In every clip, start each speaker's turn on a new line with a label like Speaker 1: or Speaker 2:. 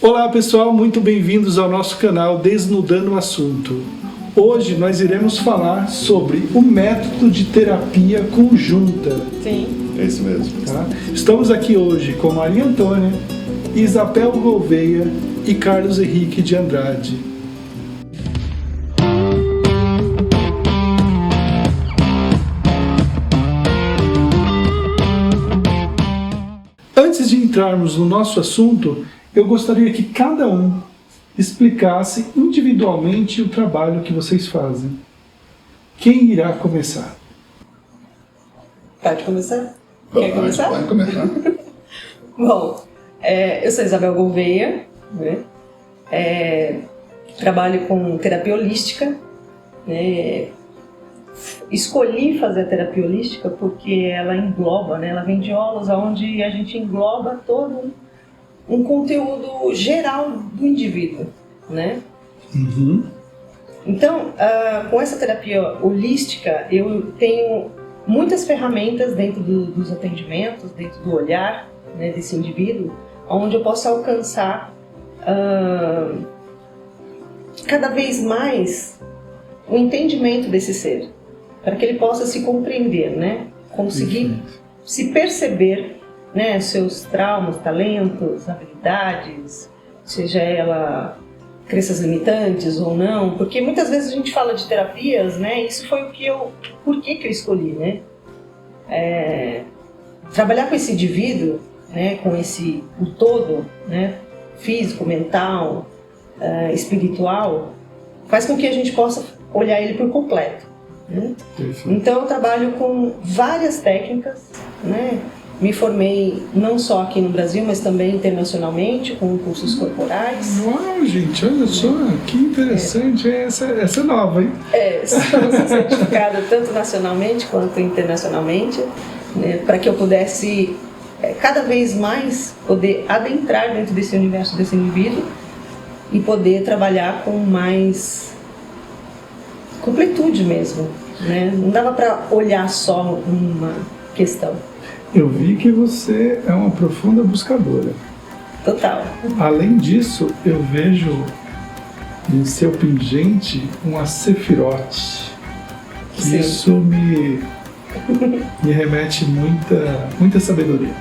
Speaker 1: Olá pessoal, muito bem-vindos ao nosso canal Desnudando o Assunto. Hoje nós iremos falar sobre o método de terapia conjunta.
Speaker 2: Sim.
Speaker 3: É isso mesmo.
Speaker 1: Tá? Estamos aqui hoje com Maria Antônia, Isabel Gouveia e Carlos Henrique de Andrade. Antes de entrarmos no nosso assunto, eu gostaria que cada um explicasse individualmente o trabalho que vocês fazem. Quem irá começar?
Speaker 2: Pode começar? Quer começar?
Speaker 3: Pode começar.
Speaker 2: Bom, eu sou Isabel Gouveia, né? Trabalho com terapia holística, né? Escolhi fazer a terapia holística porque ela engloba, né? Ela vem de Holos, onde a gente engloba todo um conteúdo geral do indivíduo, né?
Speaker 1: Uhum.
Speaker 2: Então, com essa terapia holística, eu tenho muitas ferramentas dentro dos atendimentos, dentro do olhar, né, desse indivíduo, onde eu posso alcançar cada vez mais o entendimento desse ser, para que ele possa se compreender, né? Conseguir se perceber, né? Seus traumas, talentos, habilidades, seja ela crenças limitantes ou não, porque muitas vezes a gente fala de terapias, né? Isso foi por que eu escolhi, né? Trabalhar com esse indivíduo, né? Com o todo, né? Físico, mental, espiritual, faz com que a gente possa olhar ele por completo, né? Então eu trabalho com várias técnicas, né? Me formei não só aqui no Brasil, mas também internacionalmente, com cursos corporais.
Speaker 1: Uau, gente, olha só, que interessante. Essa é nova, hein?
Speaker 2: Sou certificada tanto nacionalmente quanto internacionalmente, né, para que eu pudesse cada vez mais poder adentrar dentro desse universo desse indivíduo e poder trabalhar com mais completude mesmo, né? Não dava para olhar só uma questão.
Speaker 1: Eu vi que você é uma profunda buscadora.
Speaker 2: Total.
Speaker 1: Além disso, eu vejo em seu pingente uma sefirote.
Speaker 2: Sim.
Speaker 1: Isso me remete muita sabedoria.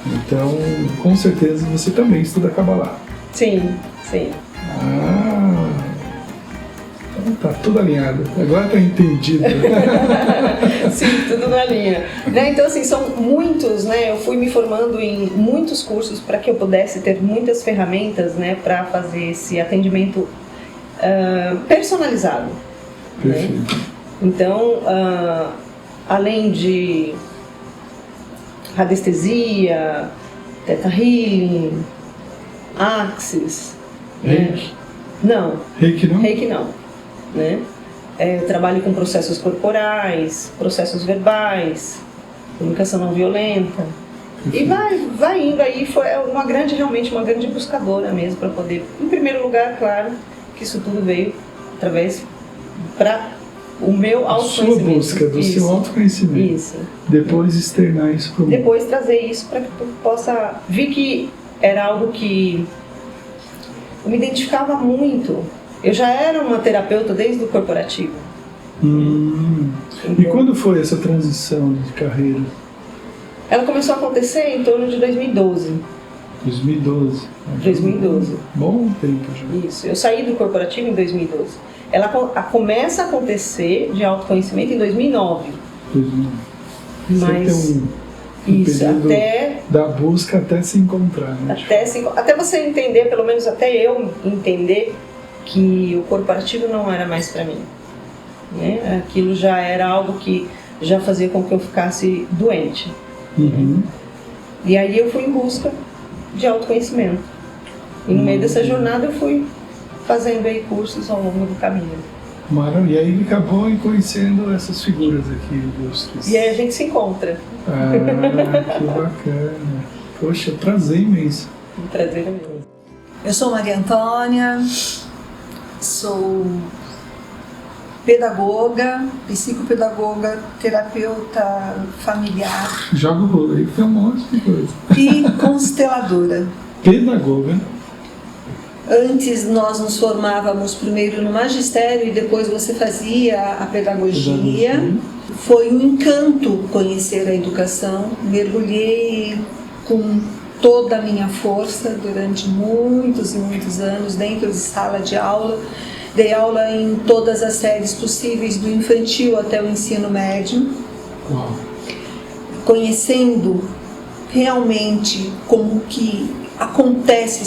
Speaker 1: Então, com certeza, você também estuda Kabbalah.
Speaker 2: Sim, sim.
Speaker 1: Tá tudo alinhado. Agora tá entendido.
Speaker 2: Sim, tudo na linha. Né? Então, assim, são muitos, né? Eu fui me formando em muitos cursos para que eu pudesse ter muitas ferramentas, né? Para fazer esse atendimento personalizado.
Speaker 1: Perfeito.
Speaker 2: Né? Então, além de radiestesia, Theta Healing, Axis,
Speaker 1: Reiki?
Speaker 2: Não.
Speaker 1: Reiki não?
Speaker 2: Reiki não. Né? Eu trabalho com processos corporais, processos verbais, comunicação não violenta. E vai indo aí, foi realmente uma grande buscadora mesmo para poder, em primeiro lugar, claro, que isso tudo veio através para o meu autoconhecimento.
Speaker 1: Sua busca do seu autoconhecimento.
Speaker 2: Isso.
Speaker 1: Depois externar isso para o mundo.
Speaker 2: Depois trazer isso para que eu possa ver que era algo que eu me identificava muito. Eu já era uma terapeuta desde o corporativo.
Speaker 1: E quando foi essa transição de carreira?
Speaker 2: Ela começou a acontecer em torno de 2012.
Speaker 1: 2012.
Speaker 2: 2012.
Speaker 1: Bom tempo já.
Speaker 2: Isso. Eu saí do corporativo em 2012. Ela começa a acontecer de autoconhecimento em 2009.
Speaker 1: 2009.
Speaker 2: Mas
Speaker 1: você tem um período
Speaker 2: até
Speaker 1: da busca até se encontrar, né?
Speaker 2: Até você entender, pelo menos até eu entender que o corporativo não era mais para mim, né? Aquilo já era algo que já fazia com que eu ficasse doente.
Speaker 1: Uhum.
Speaker 2: E aí eu fui em busca de autoconhecimento. E no meio dessa jornada eu fui fazendo aí cursos ao longo do caminho.
Speaker 1: Maravilha. E aí acabou conhecendo essas figuras aqui ilustres.
Speaker 2: E aí a gente se encontra.
Speaker 1: Que bacana. Poxa, prazer imenso.
Speaker 2: Um prazer mesmo.
Speaker 4: Eu sou Maria Antônia, sou pedagoga, psicopedagoga, terapeuta familiar.
Speaker 1: Joga o rolo aí que tem um monte de coisa.
Speaker 4: E consteladora.
Speaker 1: Pedagoga.
Speaker 4: Antes nós nos formávamos primeiro no magistério e depois você fazia a pedagogia. Foi um encanto conhecer a educação. Mergulhei com toda a minha força durante muitos e muitos anos dentro de sala de aula. Dei aula em todas as séries possíveis, do infantil até o ensino médio.
Speaker 1: Uau.
Speaker 4: Conhecendo realmente como que acontece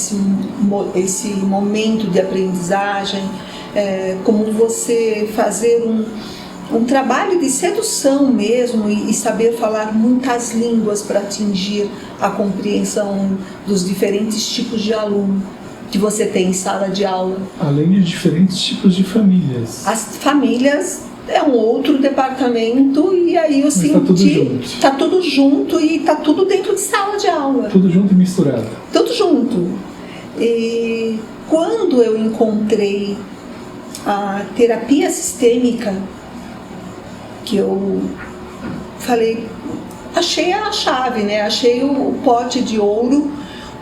Speaker 4: esse momento de aprendizagem, como você fazer um trabalho de sedução mesmo e saber falar muitas línguas para atingir a compreensão dos diferentes tipos de aluno que você tem em sala de aula.
Speaker 1: Além de diferentes tipos de famílias.
Speaker 4: As famílias é um outro departamento e aí eu senti...
Speaker 1: Tá tudo junto
Speaker 4: e tá tudo dentro de sala de aula.
Speaker 1: Tudo junto e misturado.
Speaker 4: Tudo junto. E quando eu encontrei a terapia sistêmica, que eu falei, achei a chave, né? Achei o pote de ouro,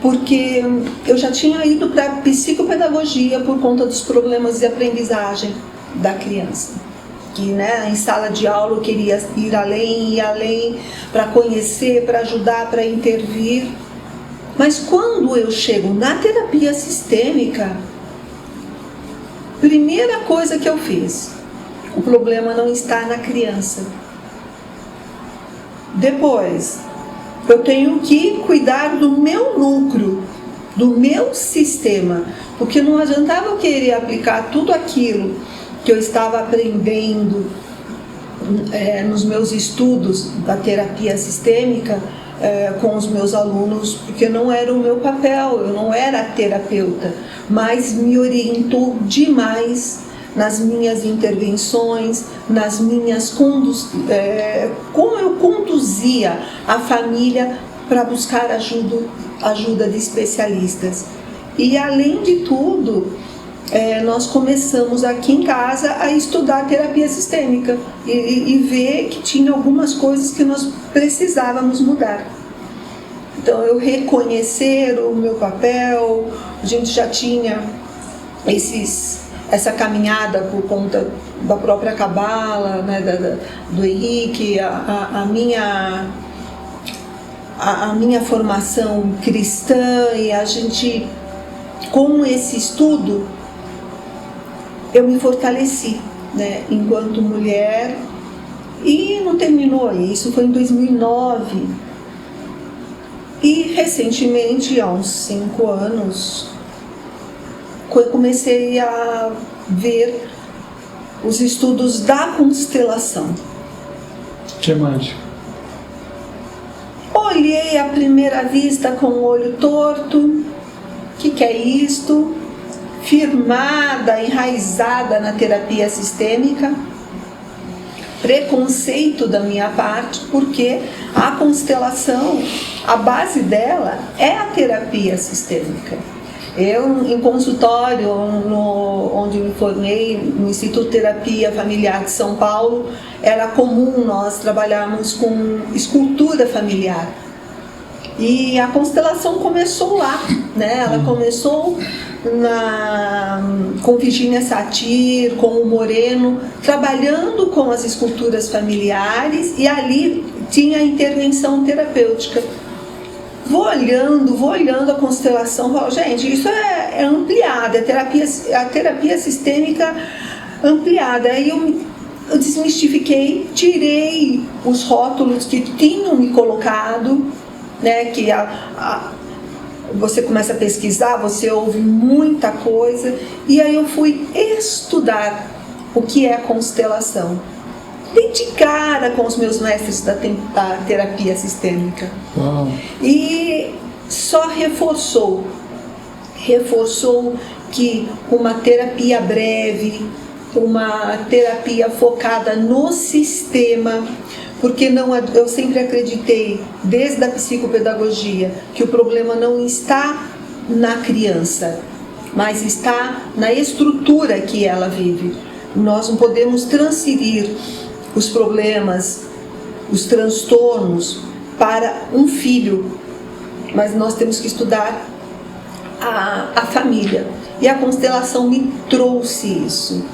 Speaker 4: porque eu já tinha ido para psicopedagogia por conta dos problemas de aprendizagem da criança. Que, né, em sala de aula eu queria ir além para conhecer, para ajudar, para intervir. Mas quando eu chego na terapia sistêmica, primeira coisa que eu fiz, o problema não está na criança. Depois, eu tenho que cuidar do meu núcleo, do meu sistema, porque não adiantava eu querer aplicar tudo aquilo que eu estava aprendendo nos meus estudos da terapia sistêmica com os meus alunos, porque não era o meu papel, eu não era terapeuta, mas me orientou demais nas minhas intervenções, nas minhas como eu conduzia a família para buscar ajuda de especialistas. E além de tudo, nós começamos aqui em casa a estudar terapia sistêmica e ver que tinha algumas coisas que nós precisávamos mudar. Então, eu reconhecer o meu papel, a gente já tinha essa caminhada por conta da própria cabala, né, do Henrique, a minha formação cristã, e a gente, com esse estudo, eu me fortaleci, né, enquanto mulher, e não terminou aí, isso foi em 2009. E recentemente, há uns 5 anos, eu comecei a ver os estudos da constelação.
Speaker 1: Que é mágico.
Speaker 4: Olhei à primeira vista com o olho torto. O que é isto? Firmada, enraizada na terapia sistêmica. Preconceito da minha parte, porque a constelação, a base dela é a terapia sistêmica. Eu, em consultório, onde me formei, no Instituto Terapia Familiar de São Paulo, era comum nós trabalharmos com escultura familiar. E a constelação começou lá, né? Ela começou com Virginia Satir, com o Moreno, trabalhando com as esculturas familiares, e ali tinha a intervenção terapêutica. Vou olhando a constelação, falo, gente, isso é ampliada, a terapia sistêmica ampliada. Aí eu desmistifiquei, tirei os rótulos que tinham me colocado, né, que você começa a pesquisar, você ouve muita coisa, e aí eu fui estudar o que é a constelação. Dei de cara com os meus mestres da terapia sistêmica.
Speaker 1: Uau.
Speaker 4: E só reforçou que uma terapia breve, uma terapia focada no sistema, porque eu sempre acreditei, desde a psicopedagogia, que o problema não está na criança, mas está na estrutura que ela vive. Nós não podemos transferir os problemas, os transtornos para um filho, mas nós temos que estudar a família. E a constelação me trouxe isso.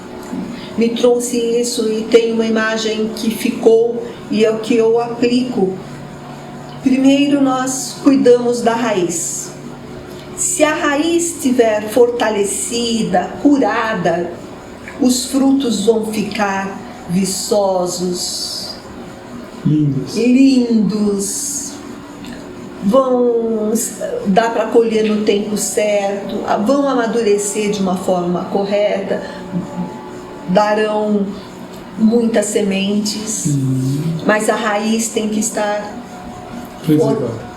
Speaker 4: Me trouxe isso e tem uma imagem que ficou e é o que eu aplico. Primeiro nós cuidamos da raiz. Se a raiz estiver fortalecida, curada, os frutos vão ficar viçosos, lindos, vão dar para colher no tempo certo, vão amadurecer de uma forma correta, darão muitas sementes, mas a raiz tem que estar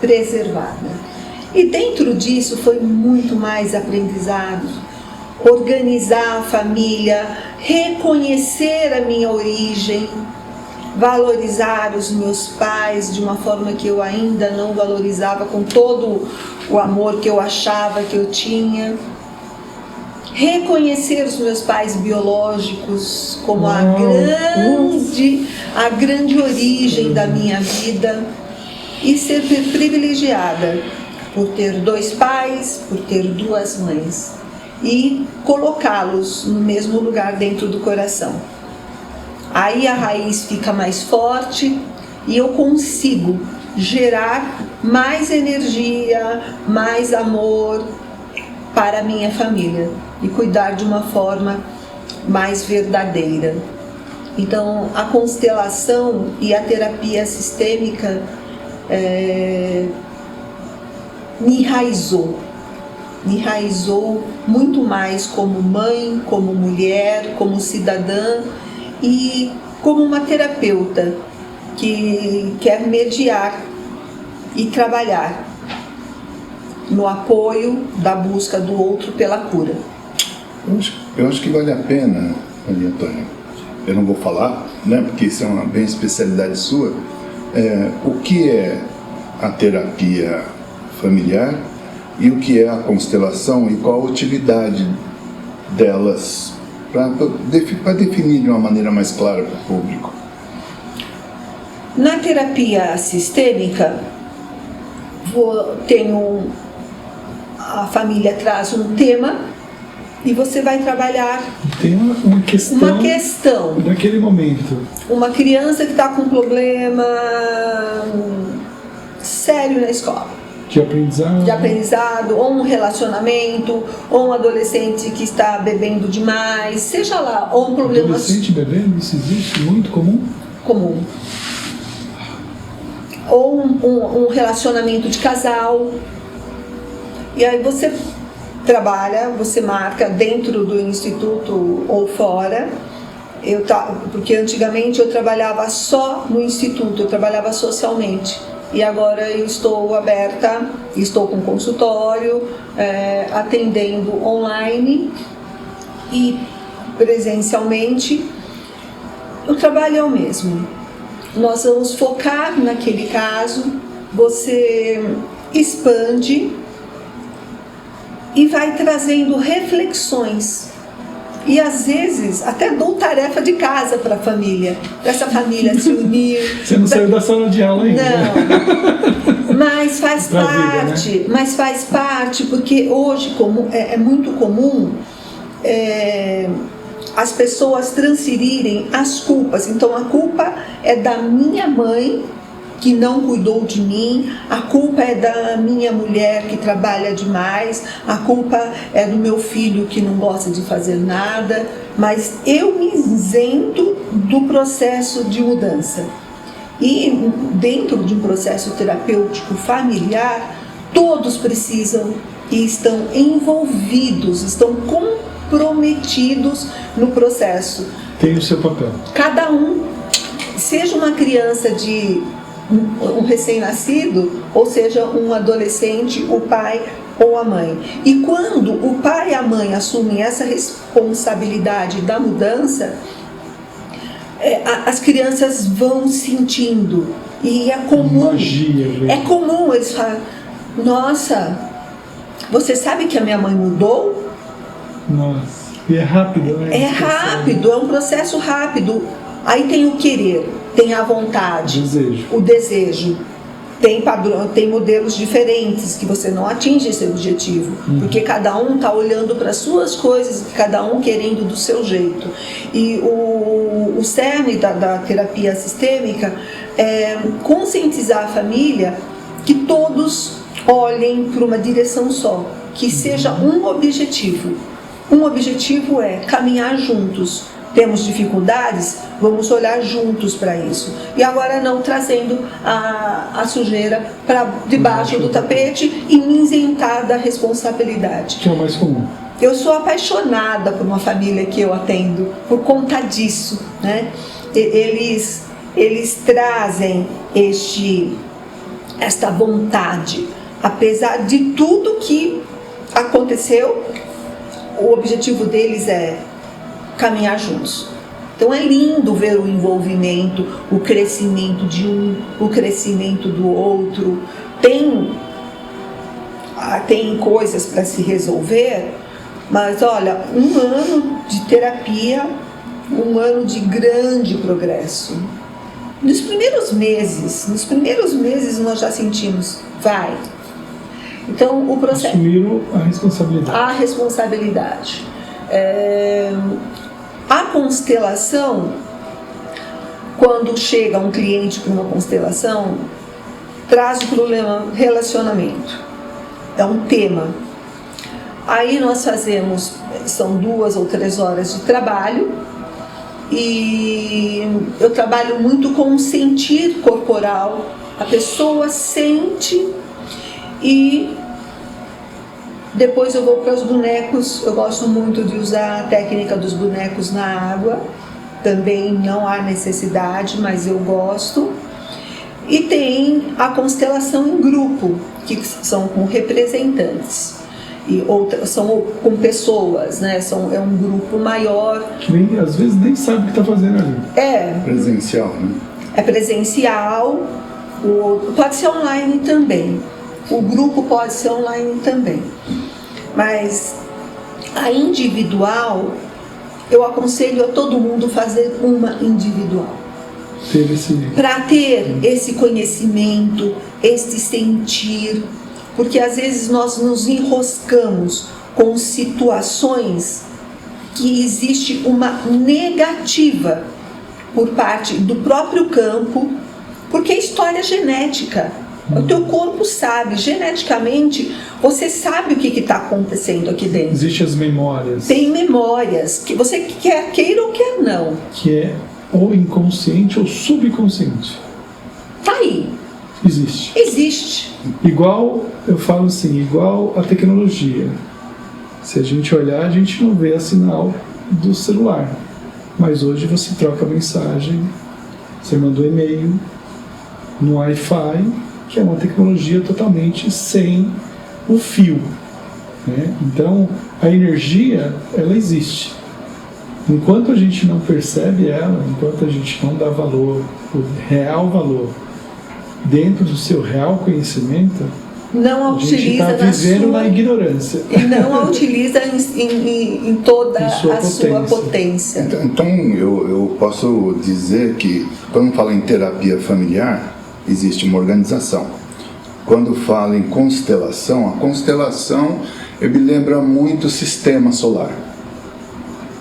Speaker 4: preservada. E dentro disso foi muito mais aprendizado. Organizar a família, reconhecer a minha origem, valorizar os meus pais de uma forma que eu ainda não valorizava com todo o amor que eu achava que eu tinha. Reconhecer os meus pais biológicos como a grande origem da minha vida e ser privilegiada por ter 2 pais, por ter 2 mães e colocá-los no mesmo lugar dentro do coração. Aí a raiz fica mais forte e eu consigo gerar mais energia, mais amor para a minha família e cuidar de uma forma mais verdadeira. Então a constelação e a terapia sistêmica me enraizou muito mais como mãe, como mulher, como cidadã e como uma terapeuta que quer mediar e trabalhar no apoio da busca do outro pela cura.
Speaker 3: Eu acho que vale a pena, Maria Antônia, eu não vou falar, né, porque isso é uma bem especialidade sua, o que é a terapia familiar e o que é a constelação e qual a utilidade delas, para definir de uma maneira mais clara para o público.
Speaker 4: Na terapia sistêmica, a família traz um tema e você vai trabalhar
Speaker 1: tem uma questão naquele momento.
Speaker 4: Uma criança que está com um problema sério na escola.
Speaker 1: De aprendizado,
Speaker 4: ou um relacionamento, ou um adolescente que está bebendo demais, seja lá, ou um problema...
Speaker 1: Adolescente bebendo, isso existe? Muito comum?
Speaker 4: Comum. Ou um relacionamento de casal. E aí você trabalha, você marca dentro do instituto ou fora. Porque antigamente eu trabalhava só no instituto, eu trabalhava socialmente. E agora eu estou aberta, estou com consultório, atendendo online e presencialmente. O trabalho é o mesmo. Nós vamos focar naquele caso, você expande e vai trazendo reflexões. E às vezes até dou tarefa de casa para a família, para essa família se unir.
Speaker 1: Você não saiu da sala de aula ainda?
Speaker 4: Não, mas faz parte, vida, né? Mas faz parte, porque hoje é muito comum as pessoas transferirem as culpas. Então a culpa é da minha mãe, que não cuidou de mim, a culpa é da minha mulher que trabalha demais, a culpa é do meu filho que não gosta de fazer nada, mas eu me isento do processo de mudança. E dentro de um processo terapêutico familiar, todos precisam e estão envolvidos, estão comprometidos no processo.
Speaker 1: Tem o seu papel.
Speaker 4: Cada um, seja uma criança de um recém-nascido, ou seja, um adolescente, o pai ou a mãe. E quando o pai e a mãe assumem essa responsabilidade da mudança, as crianças vão sentindo. E é comum.
Speaker 1: Magia,
Speaker 4: é comum eles falarem: nossa, você sabe que a minha mãe mudou?
Speaker 1: Nossa, e é rápido, né?
Speaker 4: É rápido, é um processo rápido. Aí tem o querer, tem a vontade, o desejo. tem modelos diferentes que você não atinge esse objetivo, porque cada um está olhando para as suas coisas, cada um querendo do seu jeito. E o cerne da terapia sistêmica é conscientizar a família que todos olhem para uma direção só, que seja um objetivo. Um objetivo é caminhar juntos. Temos dificuldades, vamos olhar juntos para isso. E agora não trazendo a sujeira para debaixo do tapete e me isentar da responsabilidade.
Speaker 1: Que é o mais comum.
Speaker 4: Eu sou apaixonada por uma família que eu atendo por conta disso, né? Eles trazem esta vontade, apesar de tudo que aconteceu, o objetivo deles é caminhar juntos. Então é lindo ver o envolvimento, o crescimento de um, o crescimento do outro. Tem coisas para se resolver, mas olha, um ano de terapia, um ano de grande progresso. Nos primeiros meses nós já sentimos, vai. Então o processo...
Speaker 1: Assumiram a responsabilidade.
Speaker 4: A responsabilidade. A constelação, quando chega um cliente com uma constelação, traz o problema relacionamento. É um tema. Aí nós fazemos, são 2 ou 3 horas de trabalho, e eu trabalho muito com o sentir corporal. A pessoa sente e depois eu vou para os bonecos. Eu gosto muito de usar a técnica dos bonecos na água. Também não há necessidade, mas eu gosto. E tem a constelação em grupo, que são com representantes. E outras são com pessoas, né? É um grupo maior.
Speaker 1: Que nem, às vezes nem sabe o que está fazendo ali.
Speaker 3: Presencial, né?
Speaker 4: É presencial, pode ser online também. O grupo pode ser online também. Mas a individual, eu aconselho a todo mundo fazer uma individual. Para ter esse conhecimento, esse sentir, porque às vezes nós nos enroscamos com situações que existe uma negativa por parte do próprio campo, porque é história genética. O teu corpo sabe, geneticamente, você sabe o que está acontecendo aqui dentro.
Speaker 1: Existem as memórias.
Speaker 4: Tem memórias, que você queira ou quer não.
Speaker 1: Que é ou inconsciente ou subconsciente.
Speaker 4: Tá aí.
Speaker 1: Existe. Igual, eu falo assim, igual a tecnologia. Se a gente olhar, a gente não vê a sinal do celular. Mas hoje você troca mensagem, você manda um e-mail no Wi-Fi, que é uma tecnologia totalmente sem o fio, né? Então, a energia, ela existe. Enquanto a gente não percebe ela, enquanto a gente não dá valor, o real valor, dentro do seu real conhecimento,
Speaker 4: não a utiliza
Speaker 1: a gente está vivendo na ignorância.
Speaker 4: E não a utiliza em toda a sua potência.
Speaker 3: Então eu posso dizer que, quando fala em terapia familiar, existe uma organização. Quando fala em constelação, a constelação me lembra muito o sistema solar,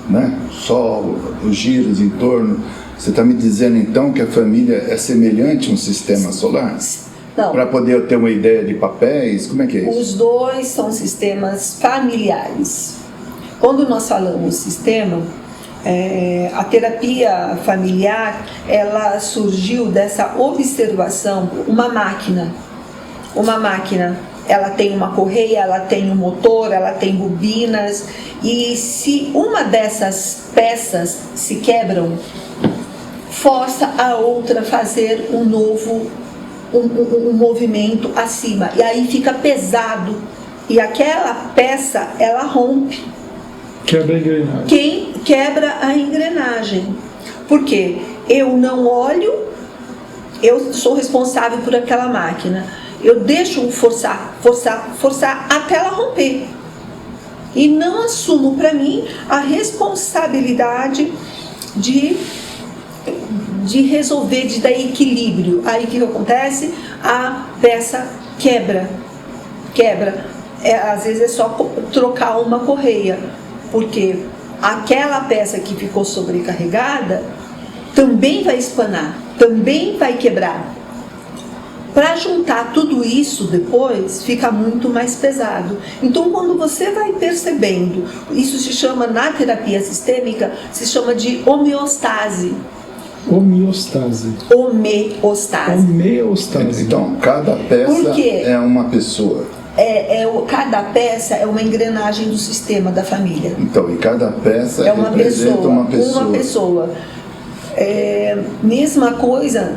Speaker 3: né? Sol, os giros em torno. Você está me dizendo então que a família é semelhante a um sistema solar?
Speaker 4: Não.
Speaker 3: Para poder ter uma ideia de papéis, como é que é isso?
Speaker 4: Os dois são sistemas familiares. Quando nós falamos sistema, a terapia familiar, ela surgiu dessa observação. Uma máquina, ela tem uma correia, ela tem um motor, ela tem bobinas, e se uma dessas peças se quebram, força a outra a fazer um novo um movimento acima, e aí fica pesado, e aquela peça ela rompe.
Speaker 1: Quebra a engrenagem.
Speaker 4: Quem quebra a engrenagem? Porque eu não olho, eu sou responsável por aquela máquina. Eu deixo forçar até ela romper. E não assumo para mim a responsabilidade de resolver, de dar equilíbrio. Aí o que acontece? A peça quebra. Às vezes é só trocar uma correia, porque aquela peça que ficou sobrecarregada também vai espanar, também vai quebrar. Para juntar tudo isso depois, fica muito mais pesado. Então, quando você vai percebendo, isso se chama, na terapia sistêmica, se chama de homeostase.
Speaker 1: Homeostase.
Speaker 3: Então, cada peça é uma pessoa.
Speaker 4: Cada peça é uma engrenagem do sistema da família.
Speaker 3: Então, e cada peça representa uma pessoa.
Speaker 4: Uma pessoa. Mesma coisa,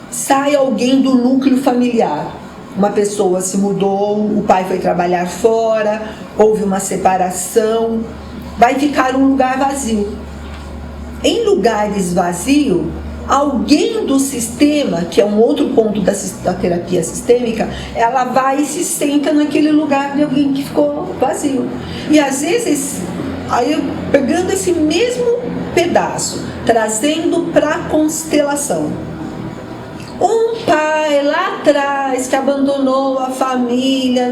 Speaker 4: sai alguém do núcleo familiar. Uma pessoa se mudou, o pai foi trabalhar fora, houve uma separação, vai ficar um lugar vazio. Em lugares vazios, alguém do sistema, que é um outro ponto da terapia sistêmica, ela vai e se senta naquele lugar de alguém que ficou vazio. E às vezes, aí eu pegando esse mesmo pedaço, trazendo para a constelação. Um pai lá atrás que abandonou a família,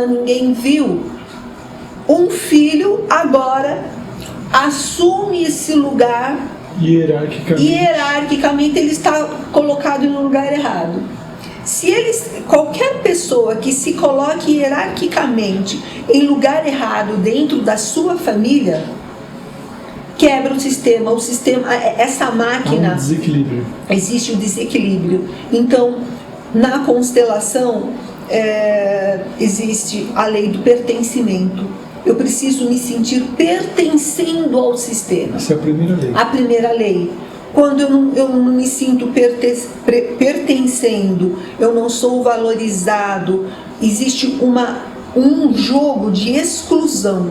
Speaker 4: ninguém viu. Um filho agora assume esse lugar. Hierarquicamente ele está colocado no lugar errado. Qualquer pessoa que se coloque hierarquicamente em lugar errado dentro da sua família, quebra o sistema, essa máquina.
Speaker 1: Há um desequilíbrio.
Speaker 4: Existe um desequilíbrio. Então, na constelação, existe a lei do pertencimento. Eu preciso me sentir pertencendo ao sistema.
Speaker 1: Essa é a primeira lei.
Speaker 4: A primeira lei. Quando eu não me sinto pertencendo, eu não sou valorizado, existe um jogo de exclusão.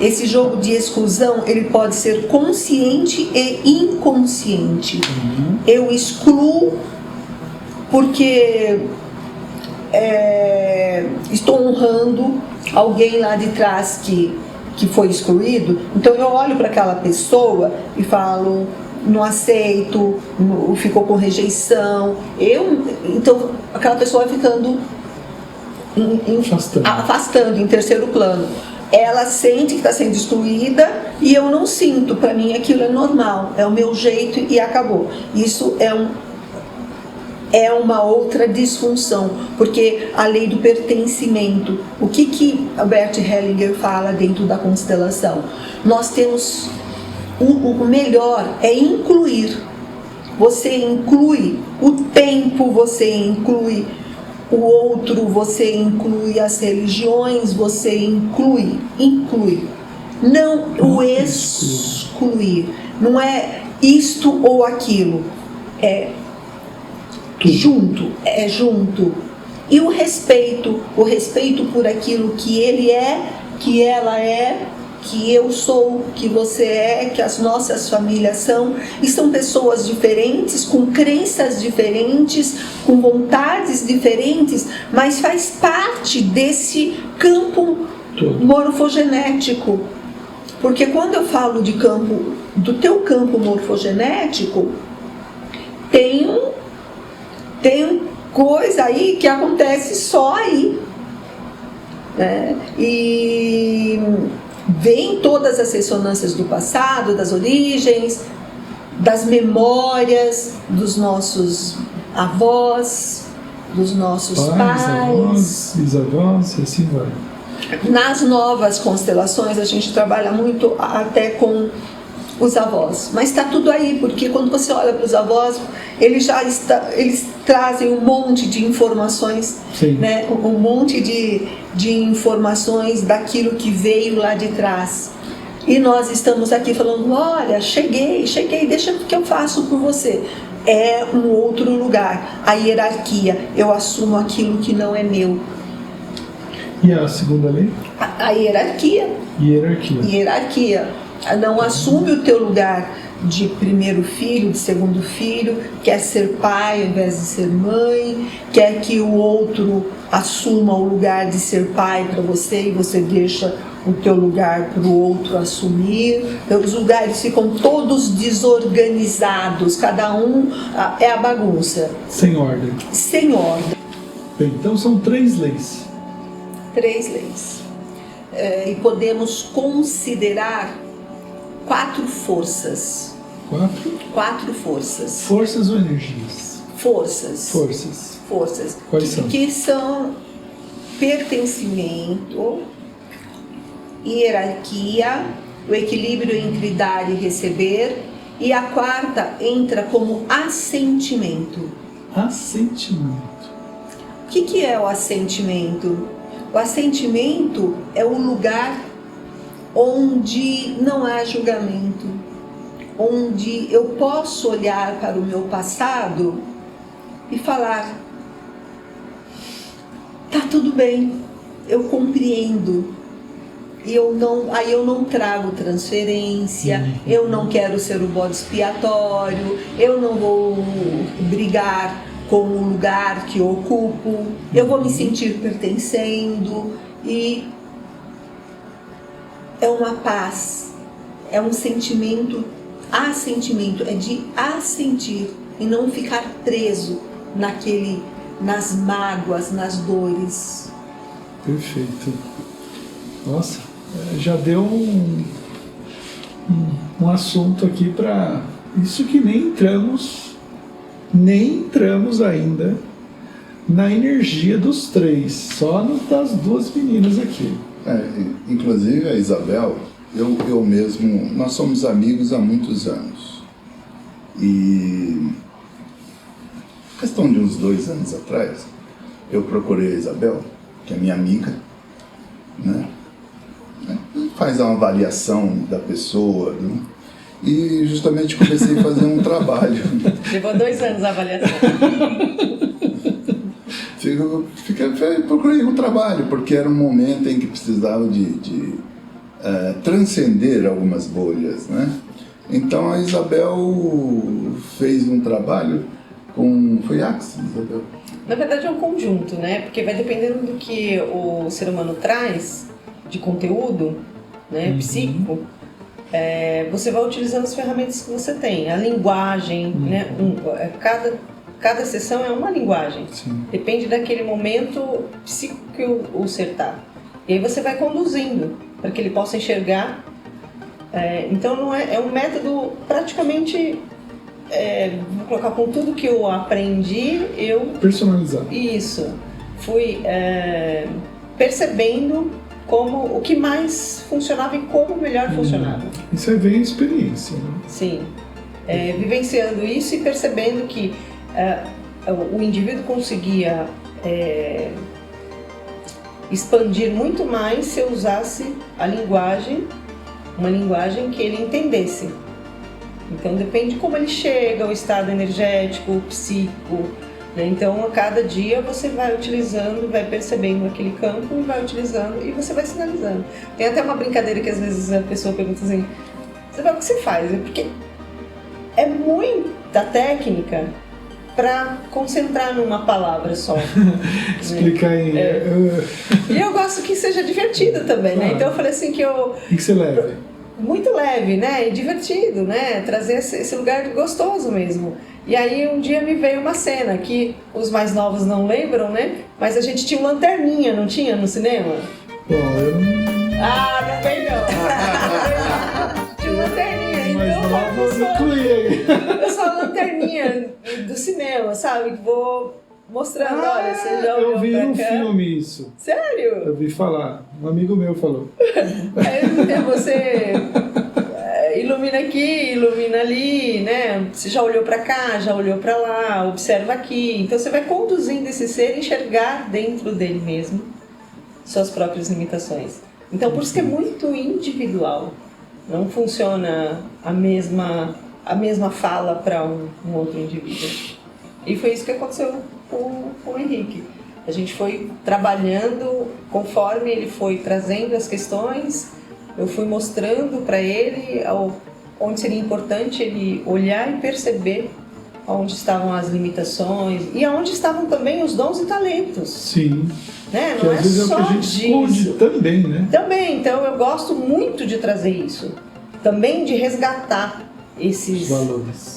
Speaker 4: Esse jogo de exclusão, ele pode ser consciente e inconsciente. Eu excluo porque estou honrando alguém lá de trás que foi excluído. Então eu olho para aquela pessoa e falo, não aceito, ficou com rejeição. Então aquela pessoa vai ficando afastando em terceiro plano. Ela sente que está sendo excluída e eu não sinto. Para mim aquilo é normal, é o meu jeito e acabou. Isso é uma outra disfunção, porque a lei do pertencimento. O que Bert Hellinger fala dentro da constelação? Nós temos o melhor é incluir. Você inclui o tempo, você inclui o outro, você inclui as religiões, você inclui. Não o excluir. Não é isto ou aquilo. É junto. E o respeito por aquilo que ele é, que ela é, que eu sou, que você é, que as nossas famílias são, e são pessoas diferentes, com crenças diferentes, com vontades diferentes, mas faz parte desse campo morfogenético. Porque quando eu falo do teu campo morfogenético, tem coisa aí que acontece só aí, né? E vem todas as ressonâncias do passado, das origens, das memórias dos nossos avós, dos nossos pais,
Speaker 1: avós, bisavós, e assim vai.
Speaker 4: Nas novas constelações a gente trabalha muito até com os avós, mas está tudo aí, porque quando você olha para os avós, eles trazem um monte de informações, né? Um monte de informações daquilo que veio lá de trás. E nós estamos aqui falando, olha, cheguei, deixa que eu faço por você. É um outro lugar, a hierarquia, eu assumo aquilo que não é meu.
Speaker 1: E a segunda lei?
Speaker 4: A hierarquia. Não assume o teu lugar de primeiro filho, de segundo filho, quer ser pai ao invés de ser mãe, quer que o outro assuma o lugar de ser pai para você e você deixa o teu lugar para o outro assumir. Então, os lugares ficam todos desorganizados, cada um é a bagunça.
Speaker 1: Sem ordem.
Speaker 4: Sem ordem.
Speaker 1: Bem, então são 3 leis.
Speaker 4: 3 leis. E podemos considerar 4 forças. 4 forças.
Speaker 1: Forças ou energias?
Speaker 4: Forças.
Speaker 1: Forças. Quais são?
Speaker 4: Que são pertencimento, hierarquia, o equilíbrio entre dar e receber, e a 4ª entra como assentimento.
Speaker 1: Assentimento.
Speaker 4: O que é o assentimento? O assentimento é um lugar onde não há julgamento, onde eu posso olhar para o meu passado e falar: tá tudo bem, eu compreendo. E aí eu não trago transferência, eu não quero ser o bode expiatório, eu não vou brigar com o lugar que eu ocupo, eu vou me sentir pertencendo, e é uma paz, é um sentimento, assentimento, é de assentir e não ficar preso nas mágoas, nas dores.
Speaker 1: Perfeito. Nossa, já deu um assunto aqui para isso, que nem entramos ainda na energia dos 3, só das 2 meninas aqui.
Speaker 3: Inclusive a Isabel, eu mesmo, nós somos amigos há muitos anos. E questão de uns 2 anos atrás, eu procurei a Isabel, que é minha amiga, né? Faz uma avaliação da pessoa, né? E justamente comecei a fazer um trabalho.
Speaker 2: Levou 2 anos a avaliação.
Speaker 3: Procurei um trabalho, porque era um momento em que precisava de transcender algumas bolhas, né? Então a Isabel fez um trabalho foi Axis, Isabel?
Speaker 2: Na verdade é um conjunto, né? Porque vai dependendo do que o ser humano traz de conteúdo, né, psíquico, você vai utilizando as ferramentas que você tem, a linguagem, né? Cada sessão é uma linguagem.
Speaker 1: Sim.
Speaker 2: Depende daquele momento psíquico que o ser está. E aí você vai conduzindo para que ele possa enxergar. Então não é um método praticamente, vou colocar com tudo que eu aprendi, eu...
Speaker 1: Personalizado.
Speaker 2: Isso. Fui percebendo o que mais funcionava e como melhor funcionava.
Speaker 1: Isso aí vem a experiência, né?
Speaker 2: Sim. Vivenciando isso e percebendo que o indivíduo conseguia expandir muito mais se eu usasse uma linguagem que ele entendesse. Então depende de como ele chega, o estado energético, o psíquico, né? Então a cada dia você vai utilizando, vai percebendo aquele campo e vai utilizando e você vai sinalizando. Tem até uma brincadeira que às vezes a pessoa pergunta assim: o que você faz? Porque é muita técnica para concentrar numa palavra só.
Speaker 1: Explicar em...
Speaker 2: E eu gosto que seja divertido também, né? Então eu falei assim que eu...
Speaker 1: E que você leve?
Speaker 2: Muito leve, né? E divertido, né? Trazer esse lugar gostoso mesmo. E aí um dia me veio uma cena que os mais novos não lembram, né? Mas a gente tinha uma lanterninha, não tinha, no cinema?
Speaker 1: Bom, eu não...
Speaker 2: não veio não. Tinha uma lanterninha. Eu sou a lanterninha do cinema, sabe? Vou mostrando, olha, você já olhou
Speaker 1: eu vi
Speaker 2: pra
Speaker 1: no
Speaker 2: cá.
Speaker 1: filme isso.
Speaker 2: Sério?
Speaker 1: Eu vi falar, um amigo meu falou.
Speaker 2: Você ilumina aqui, ilumina ali, né? Você já olhou pra cá, já olhou pra lá, observa aqui. Então você vai conduzindo esse ser a enxergar dentro dele mesmo suas próprias limitações. Então por isso que é muito individual. Não funciona a mesma fala para um outro indivíduo. E foi isso que aconteceu com o Henrique. A gente foi trabalhando conforme ele foi trazendo as questões, eu fui mostrando para ele onde seria importante ele olhar e perceber onde estavam as limitações e aonde estavam também os dons e talentos.
Speaker 1: Sim.
Speaker 2: Né?
Speaker 1: Que
Speaker 2: não
Speaker 1: às vezes é o que a gente esconde também, né?
Speaker 2: Também, então eu gosto muito de trazer isso. Também de resgatar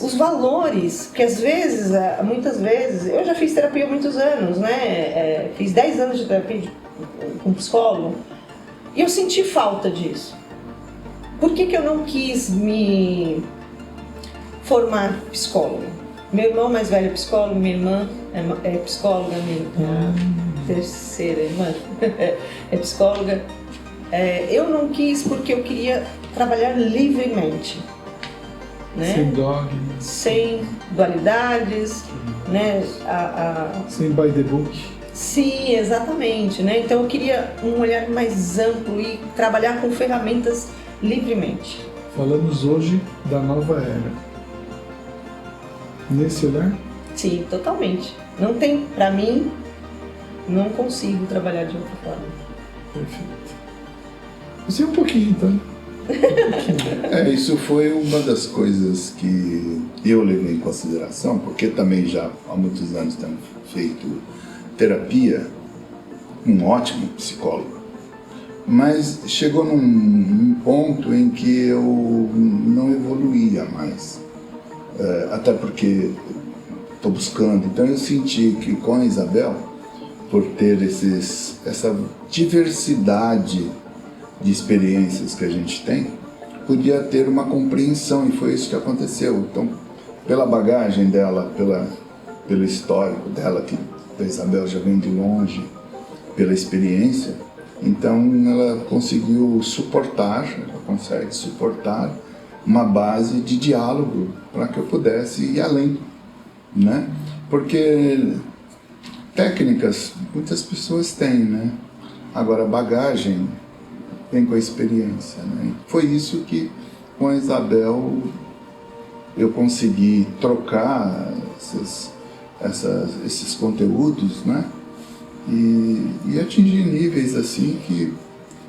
Speaker 2: os valores, que às vezes, muitas vezes, eu já fiz terapia há muitos anos, né? Fiz 10 anos de terapia com psicólogo e eu senti falta disso. Por que eu não quis me formar psicólogo? Meu irmão mais velho é psicólogo, minha irmã é psicóloga, minha terceira irmã é psicóloga. Eu não quis porque eu queria trabalhar livremente, né?
Speaker 1: Sem dogmas,
Speaker 2: sem dualidades, né?
Speaker 1: Sem by the book.
Speaker 2: Sim, exatamente, né? Então eu queria um olhar mais amplo e trabalhar com ferramentas livremente.
Speaker 1: Falamos hoje da nova era. Nesse olhar?
Speaker 2: Sim, totalmente. Não tem, pra mim, não consigo trabalhar de outra forma.
Speaker 1: Perfeito. Você um pouquinho, então.
Speaker 3: Isso foi uma das coisas que eu levei em consideração, porque também já há muitos anos tenho feito terapia, um ótimo psicólogo, mas chegou num ponto em que eu não evoluía mais, até porque estou buscando. Então eu senti que com a Isabel, por ter essa diversidade de experiências que a gente tem, podia ter uma compreensão, e foi isso que aconteceu. Então, pela bagagem dela, pelo histórico dela, que a Isabel já vem de longe, pela experiência, então ela consegue suportar uma base de diálogo para que eu pudesse ir além, né? Porque técnicas muitas pessoas têm, né? Agora essas vem com a experiência, né? Foi isso que com a Isabel eu consegui trocar esses conteúdos, né? E atingir níveis assim que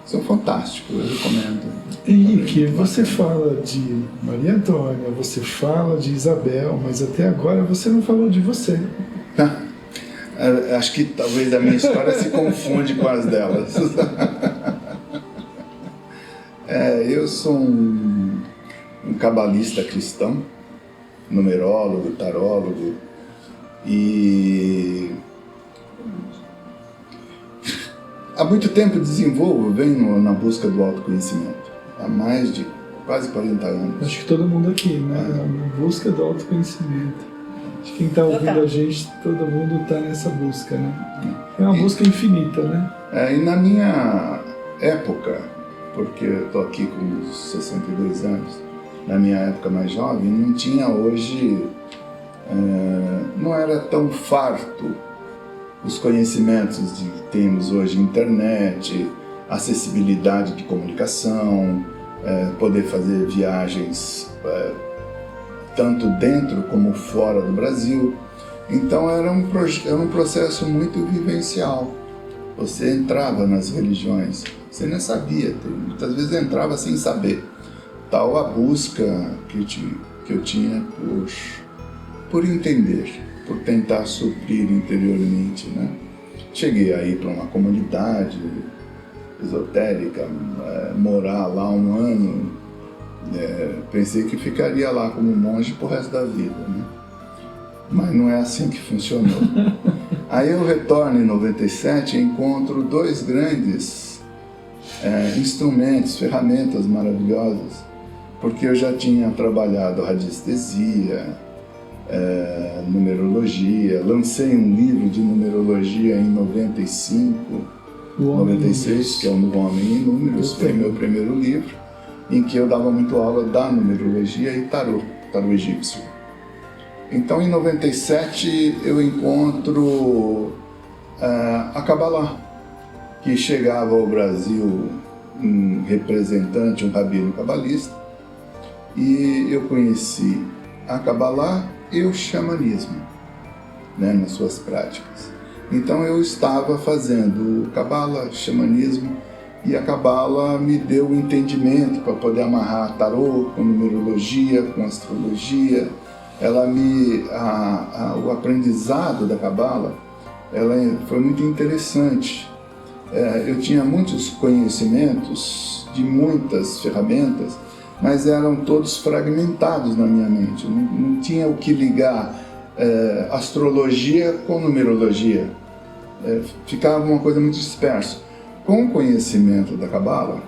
Speaker 3: são fantásticos, eu recomendo.
Speaker 1: Henrique, você fala de Maria Antônia, você fala de Isabel, mas até agora você não falou de você.
Speaker 3: Acho que talvez a minha história se confunde com as delas. Eu sou um cabalista cristão, numerólogo, tarólogo, e há muito tempo venho na busca do autoconhecimento, há mais de quase 40 anos.
Speaker 1: Acho que todo mundo aqui, né? Na busca do autoconhecimento. Acho que quem está ouvindo a gente, todo mundo está nessa busca, né? É uma busca infinita, né?
Speaker 3: E na minha época, porque eu estou aqui com 62 anos, na minha época mais jovem, não tinha hoje, não era tão farto os conhecimentos que temos hoje, internet, acessibilidade de comunicação, poder fazer viagens tanto dentro como fora do Brasil. Então era um processo muito vivencial. Você entrava nas religiões, você nem sabia, muitas vezes entrava sem saber. Tal a busca que eu tinha por entender, por tentar suprir interiormente, né? Cheguei aí para uma comunidade esotérica, morar lá um ano, pensei que ficaria lá como monge pro resto da vida, né? Mas não é assim que funcionou. Aí eu retorno em 97 e encontro dois grandes instrumentos, ferramentas maravilhosas, porque eu já tinha trabalhado radiestesia, numerologia, lancei um livro de numerologia em 95, 96, que é o Homem em Números, foi meu primeiro livro, em que eu dava muito aula da numerologia e tarô egípcio. Então em 97 eu encontro a Kabbalah, que chegava ao Brasil um representante, um rabino cabalista, e eu conheci a Kabbalah e o xamanismo, né, nas suas práticas. Então eu estava fazendo Kabbalah, xamanismo, E a Cabala me deu o entendimento para poder amarrar tarô com numerologia, com astrologia. O aprendizado da Cabala foi muito interessante. Eu tinha muitos conhecimentos de muitas ferramentas, mas eram todos fragmentados na minha mente. Não tinha o que ligar astrologia com numerologia. Ficava uma coisa muito dispersa. Com o conhecimento da Cabala,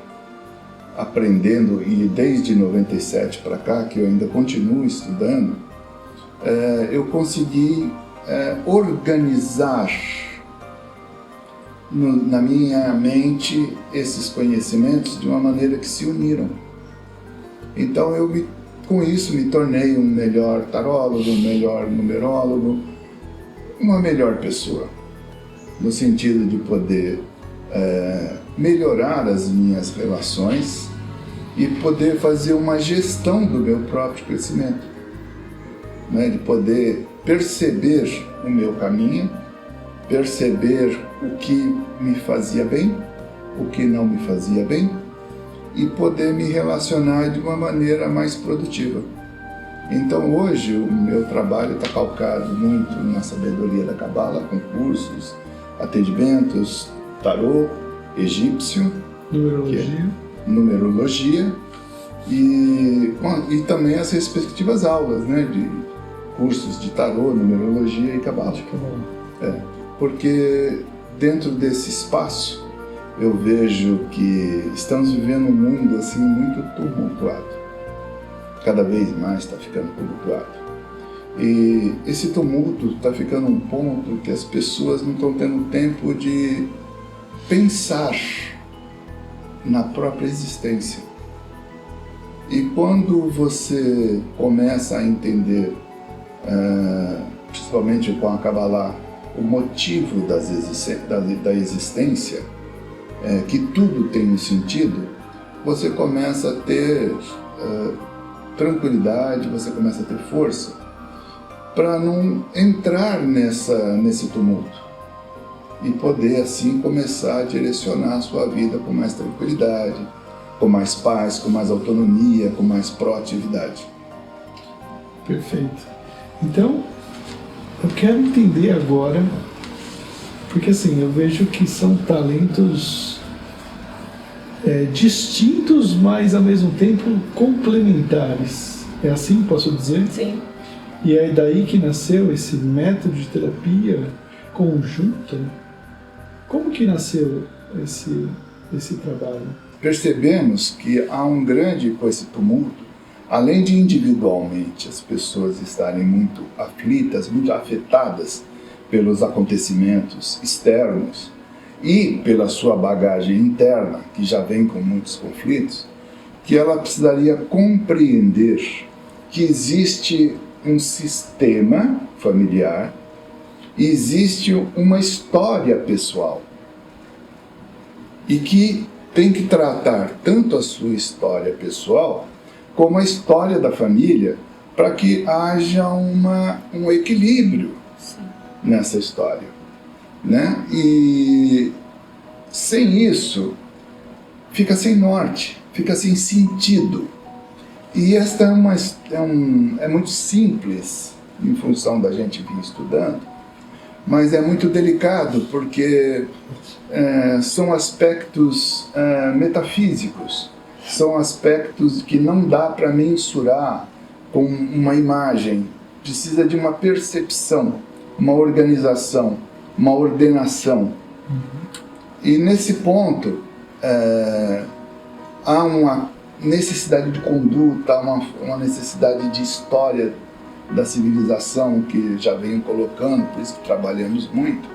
Speaker 3: aprendendo, e desde 97 para cá, que eu ainda continuo estudando, eu consegui organizar na minha mente esses conhecimentos de uma maneira que se uniram. Então com isso me tornei um melhor tarólogo, um melhor numerólogo, uma melhor pessoa, no sentido de poder melhorar as minhas relações e poder fazer uma gestão do meu próprio crescimento, né? De poder perceber o meu caminho, perceber o que me fazia bem, o que não me fazia bem, e poder me relacionar de uma maneira mais produtiva. Então hoje o meu trabalho está calcado muito na sabedoria da Cabala, com cursos, atendimentos, tarô, egípcio, numerologia e também as respectivas aulas, né, de cursos de tarô, numerologia e Cabala. Porque dentro desse espaço eu vejo que estamos vivendo um mundo assim muito tumultuado. Cada vez mais está ficando tumultuado. E esse tumulto está ficando um ponto que as pessoas não estão tendo tempo de pensar na própria existência. E quando você começa a entender, principalmente com a Kabbalah, o motivo da existência, que tudo tem um sentido, você começa a ter tranquilidade, você começa a ter força para não entrar nesse tumulto e poder assim começar a direcionar a sua vida com mais tranquilidade, com mais paz, com mais autonomia, com mais proatividade.
Speaker 1: Perfeito. Então, eu quero entender agora, porque assim, eu vejo que são talentos distintos, mas ao mesmo tempo complementares. É assim que posso dizer?
Speaker 2: Sim.
Speaker 1: E é daí que nasceu esse método de terapia conjunta. Como que nasceu esse trabalho?
Speaker 3: Percebemos que há um grande com esse tumulto, além de individualmente as pessoas estarem muito aflitas, muito afetadas pelos acontecimentos externos e pela sua bagagem interna, que já vem com muitos conflitos, que ela precisaria compreender que existe um sistema familiar, existe uma história pessoal e que tem que tratar tanto a sua história pessoal como a história da família para que haja um equilíbrio nessa história, né? E sem isso fica sem norte, fica sem sentido. E esta é muito simples em função da gente vir estudando, mas é muito delicado porque são aspectos metafísicos, são aspectos que não dá para mensurar com uma imagem, precisa de uma percepção, uma organização, uma ordenação. E nesse ponto há uma necessidade de conduta, uma necessidade de história da civilização que já venho colocando, por isso que trabalhamos muito,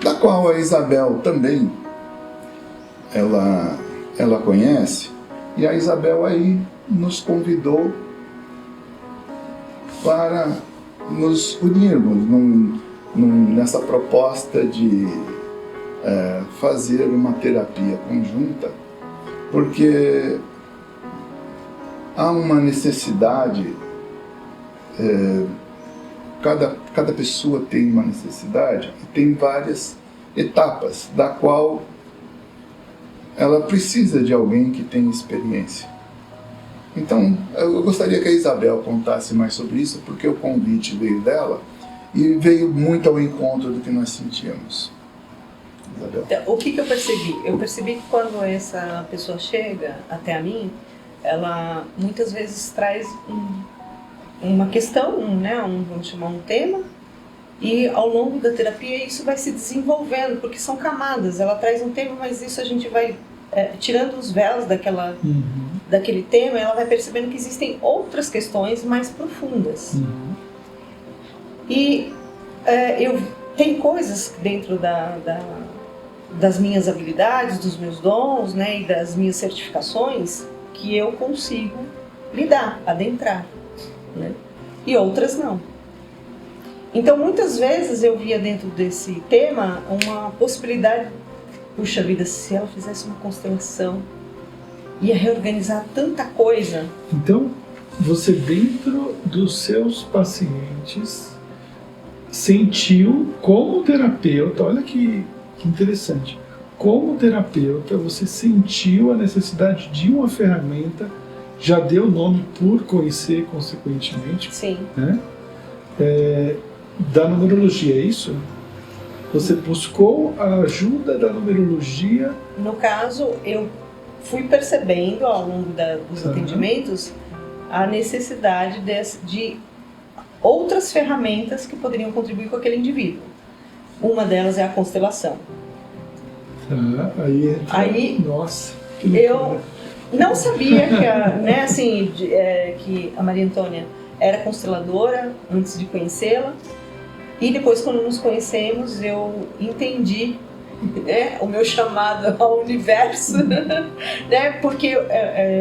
Speaker 3: da qual a Isabel também ela conhece, e a Isabel aí nos convidou para nos unirmos nessa proposta de fazer uma terapia conjunta, porque há uma necessidade, cada pessoa tem uma necessidade e tem várias etapas, da qual ela precisa de alguém que tenha experiência. Então, eu gostaria que a Isabel contasse mais sobre isso, porque o convite veio dela e veio muito ao encontro do que nós sentíamos. Isabel.
Speaker 2: Então, o que eu percebi? Eu percebi que quando essa pessoa chega até a mim, ela muitas vezes traz uma questão, né? Vamos chamar um tema, e ao longo da terapia isso vai se desenvolvendo, porque são camadas. Ela traz um tema, mas isso a gente vai tirando os véus daquele tema, ela vai percebendo que existem outras questões mais profundas. E tem coisas dentro das minhas habilidades, dos meus dons, né, e das minhas certificações que eu consigo lidar, adentrar, né? E outras não. Então, muitas vezes eu via dentro desse tema uma possibilidade, puxa vida, se ela fizesse uma constelação, ia reorganizar tanta coisa.
Speaker 1: Então, você dentro dos seus pacientes sentiu como terapeuta, olha que interessante, como terapeuta você sentiu a necessidade de uma ferramenta, já deu nome por conhecer consequentemente,
Speaker 2: Sim.
Speaker 1: Né? Da numerologia, é isso? Você buscou a ajuda da numerologia?
Speaker 2: No caso, eu fui percebendo ao longo dos atendimentos a necessidade de outras ferramentas que poderiam contribuir com aquele indivíduo. Uma delas é a constelação.
Speaker 1: Aí nossa, que
Speaker 2: eu não sabia que a Maria Antônia era consteladora antes de conhecê-la, e depois, quando nos conhecemos, eu entendi, né, o meu chamado ao universo, né, porque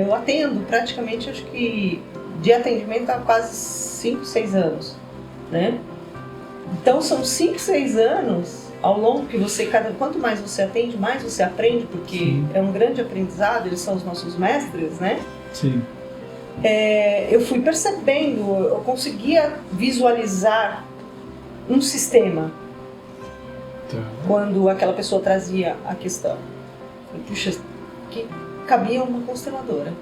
Speaker 2: eu atendo praticamente, acho que de atendimento há quase 5, 6 anos, né? Então são 5, 6 anos ao longo que quanto mais você atende, mais você aprende, porque Sim. É um grande aprendizado, eles são os nossos mestres, né?
Speaker 1: Sim.
Speaker 2: Eu fui percebendo, eu conseguia visualizar um sistema quando aquela pessoa trazia a questão. Puxa, que cabia uma consteladora.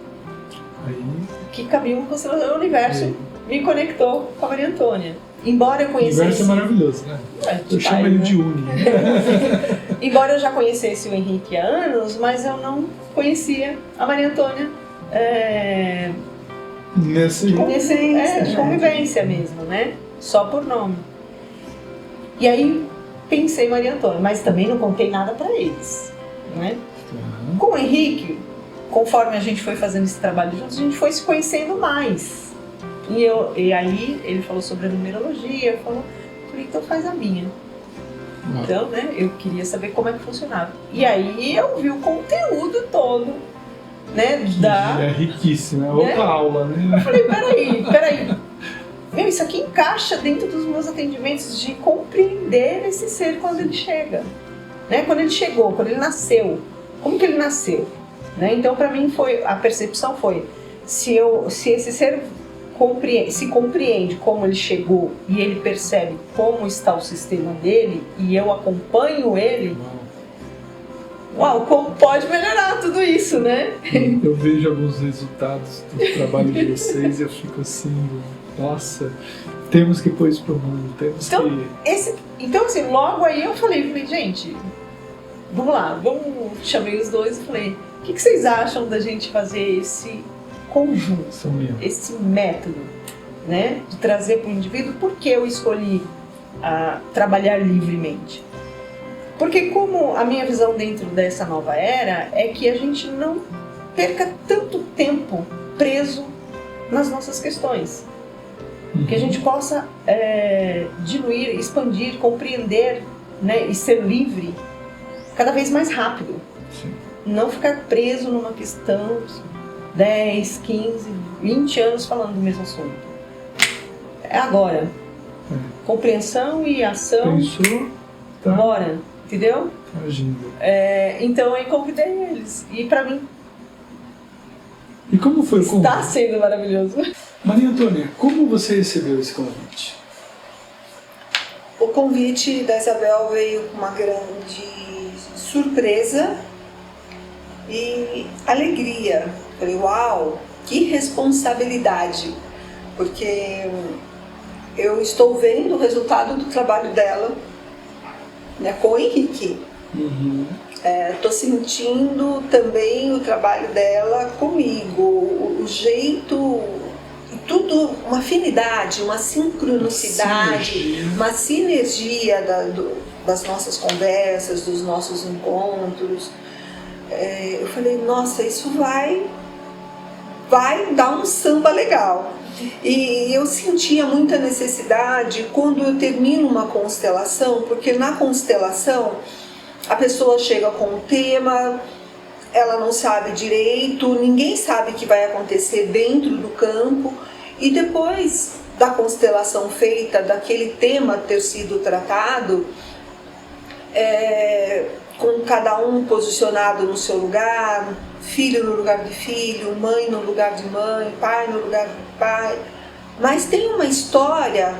Speaker 2: Que cabia uma consteladora. O universo me conectou com a Maria Antônia. Embora eu conhecesse...
Speaker 1: O universo é maravilhoso, né? Eu chamo ele de Uni.
Speaker 2: Embora eu já conhecesse o Henrique há anos, mas eu não conhecia a Maria Antônia de convivência mesmo, né? Só por nome. E aí pensei em Maria Antônia, mas também não contei nada para eles, né? Com o Henrique, conforme a gente foi fazendo esse trabalho juntos, a gente foi se conhecendo mais. E aí ele falou sobre a numerologia, falei, então faz a minha. Então, né, eu queria saber como é que funcionava. E aí eu vi o conteúdo todo, né,
Speaker 1: é riquíssimo, é outra aula, né?
Speaker 2: Eu falei, peraí. Meu, isso aqui encaixa dentro dos meus atendimentos de compreender esse ser quando ele chega. Né? Quando ele chegou, quando ele nasceu. Como que ele nasceu? Né? Então, para mim, a percepção foi, se esse ser se compreende como ele chegou e ele percebe como está o sistema dele e eu acompanho ele, uau, como pode melhorar tudo isso, né?
Speaker 1: Eu vejo alguns resultados do trabalho de vocês e eu fico assim, nossa, temos que pôr isso pro mundo,
Speaker 2: Então, assim, logo aí eu falei, gente, vamos lá, chamei os dois e falei, o que vocês acham da gente fazer esse conjunto, esse método, né, de trazer para o indivíduo? Por que eu escolhi trabalhar livremente? Porque como a minha visão dentro dessa nova era é que a gente não perca tanto tempo preso nas nossas questões. Que a gente possa diluir, expandir, compreender, né, e ser livre cada vez mais rápido.
Speaker 1: Sim.
Speaker 2: Não ficar preso numa questão 10, 15, 20 anos falando do mesmo assunto. É agora. Compreensão e ação.
Speaker 1: Pensou, tá.
Speaker 2: Bora, entendeu?
Speaker 1: Agindo.
Speaker 2: Então eu convidei eles. E pra mim...
Speaker 1: E como foi o convite?
Speaker 2: Está sendo maravilhoso.
Speaker 1: Maria Antônia, como você recebeu esse convite?
Speaker 4: O convite da Isabel veio com uma grande surpresa e alegria. Falei, uau, que responsabilidade, porque eu estou vendo o resultado do trabalho dela, né, com o Henrique. Estou sentindo também o trabalho dela comigo, o jeito, tudo, uma afinidade, uma sincronicidade, uma sinergia das nossas conversas, dos nossos encontros. Eu falei, nossa, isso vai dar um samba legal. E eu sentia muita necessidade quando eu termino uma constelação, porque na constelação a pessoa chega com um tema, ela não sabe direito, ninguém sabe o que vai acontecer dentro do campo, e depois da constelação feita, daquele tema ter sido tratado, com cada um posicionado no seu lugar, filho no lugar de filho, mãe no lugar de mãe, pai no lugar de pai. Mas tem uma história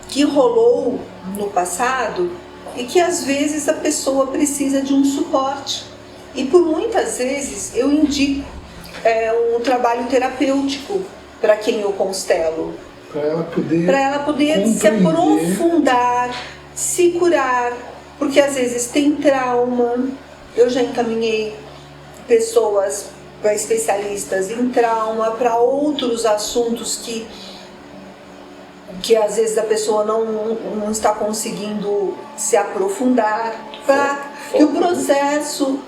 Speaker 4: que rolou no passado e que às vezes a pessoa precisa de um suporte. E por muitas vezes eu indico um trabalho terapêutico para quem eu constelo.
Speaker 1: Para ela poder
Speaker 4: se aprofundar, se curar, porque às vezes tem trauma. Eu já encaminhei pessoas para especialistas em trauma, para outros assuntos que às vezes a pessoa não está conseguindo se aprofundar, para que o processo,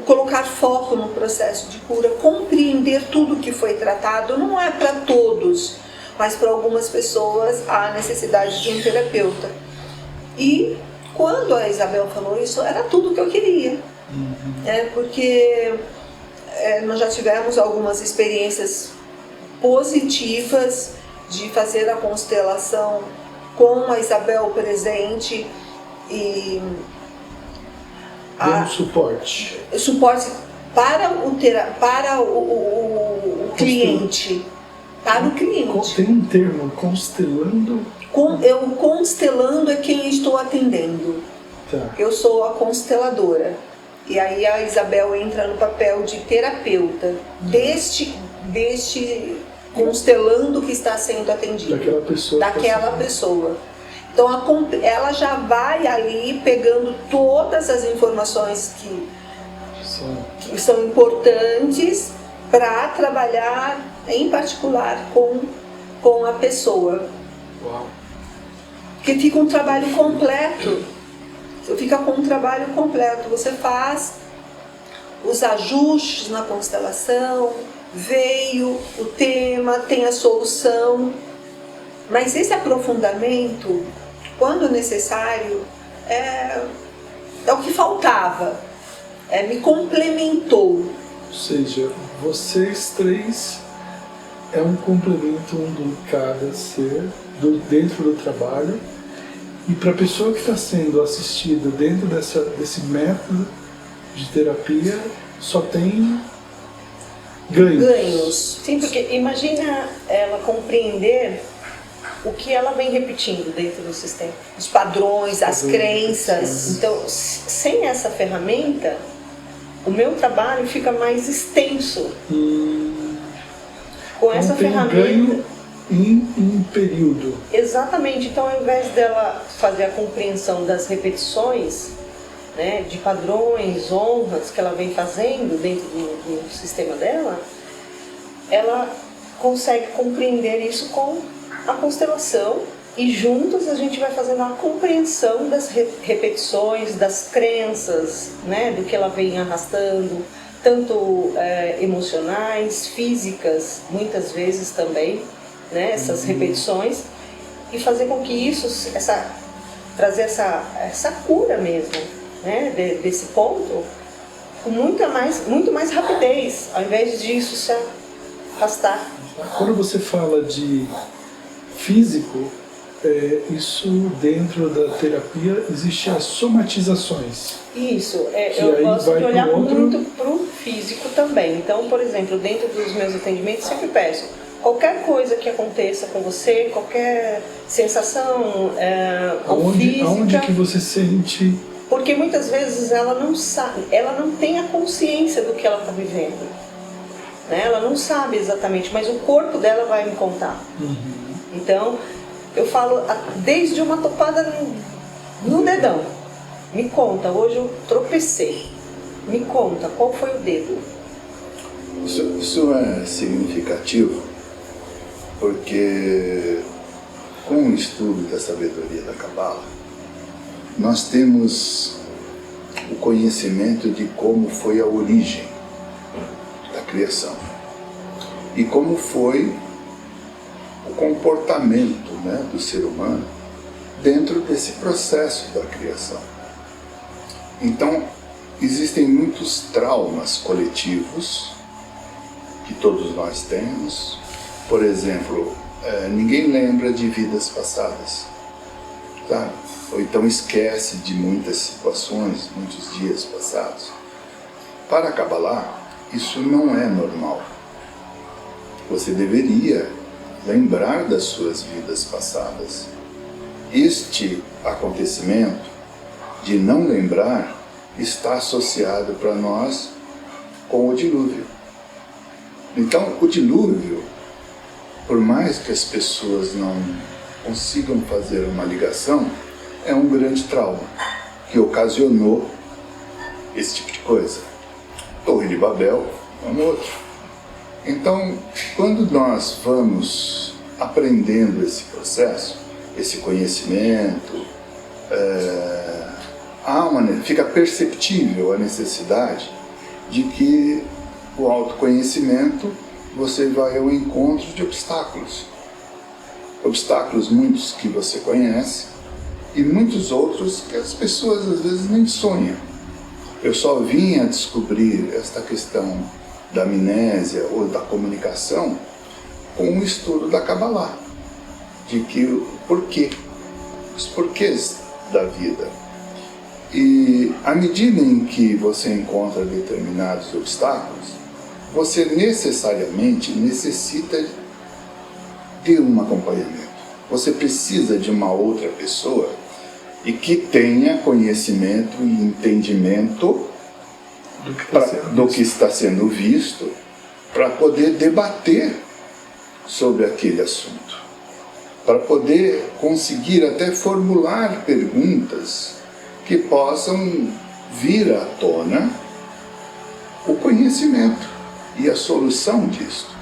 Speaker 4: colocar foco no processo de cura, compreender tudo que foi tratado. Não é para todos, mas para algumas pessoas há necessidade de um terapeuta. E quando a Isabel falou isso, era tudo que eu queria. Porque nós já tivemos algumas experiências positivas de fazer a constelação com a Isabel presente e
Speaker 1: suporte
Speaker 4: para o cliente. Para o cliente.
Speaker 1: Tem um termo, constelando.
Speaker 4: Constelando é quem estou atendendo.
Speaker 1: Tá.
Speaker 4: Eu sou a consteladora. E aí a Isabel entra no papel de terapeuta deste constelando que está sendo atendido. Daquela pessoa. Então ela já vai ali pegando todas as informações que são importantes para trabalhar em particular com a pessoa.
Speaker 1: Uau.
Speaker 4: Porque fica um trabalho completo. Você fica com um trabalho completo. Você faz os ajustes na constelação, veio o tema, tem a solução. Mas esse aprofundamento, quando necessário, é o que faltava. Me complementou.
Speaker 1: Ou seja, vocês três é um complemento um de cada ser dentro do trabalho. E para a pessoa que está sendo assistida dentro desse método de terapia, só tem ganhos.
Speaker 2: Sim, porque imagina ela compreender o que ela vem repetindo dentro do sistema. Os padrões, as crenças. Então, sem essa ferramenta, o meu trabalho fica mais extenso. Com essa ferramenta...
Speaker 1: ganho em um período.
Speaker 2: Exatamente. Então, ao invés dela fazer a compreensão das repetições, né, de padrões, honras que ela vem fazendo dentro do sistema dela, ela consegue compreender isso com a constelação e juntos a gente vai fazendo a compreensão das repetições, das crenças, né, do que ela vem arrastando, tanto emocionais, físicas, muitas vezes também, né, essas repetições, e fazer com que isso, trazer essa cura mesmo, né, desse ponto, com muito mais rapidez, ao invés disso se arrastar.
Speaker 1: Quando você fala de físico, isso dentro da terapia existe as somatizações.
Speaker 2: Isso, eu gosto de olhar muito para o físico também. Então, por exemplo, dentro dos meus atendimentos sempre peço, qualquer coisa que aconteça com você, qualquer sensação física...
Speaker 1: Aonde que você sente
Speaker 2: Porque muitas vezes ela não sabe, ela não tem a consciência do que ela está vivendo. Né? Ela não sabe exatamente, mas o corpo dela vai me contar. Então, eu falo desde uma topada no dedão. Me conta, hoje eu tropecei. Me conta, qual foi o dedo?
Speaker 3: Isso é significativo, porque com o estudo da sabedoria da Cabala, nós temos o conhecimento de como foi a origem da criação e como foi o comportamento, né, do ser humano dentro desse processo da criação. Então, existem muitos traumas coletivos que todos nós temos. Por exemplo, ninguém lembra de vidas passadas, sabe? Ou então esquece de muitas situações, muitos dias passados. Para a Kabbalah, isso não é normal. Você deveria lembrar das suas vidas passadas. Este acontecimento de não lembrar está associado para nós com o dilúvio. Então, o dilúvio, por mais que as pessoas não consigam fazer uma ligação, é um grande trauma que ocasionou esse tipo de coisa. Torre de Babel é um outro. Então, quando nós vamos aprendendo esse processo, esse conhecimento, fica perceptível a necessidade de que o autoconhecimento você vai ao encontro de obstáculos. Obstáculos muitos que você conhece e muitos outros que as pessoas às vezes nem sonham. Eu só vim a descobrir esta questão da amnésia ou da comunicação com o estudo da Kabbalah, de que o porquê, os porquês da vida. E à medida em que você encontra determinados obstáculos, você necessariamente necessita de um acompanhamento. Você precisa de uma outra pessoa e que tenha conhecimento e entendimento do que está sendo visto para poder debater sobre aquele assunto, para poder conseguir até formular perguntas que possam vir à tona o conhecimento e a solução disto.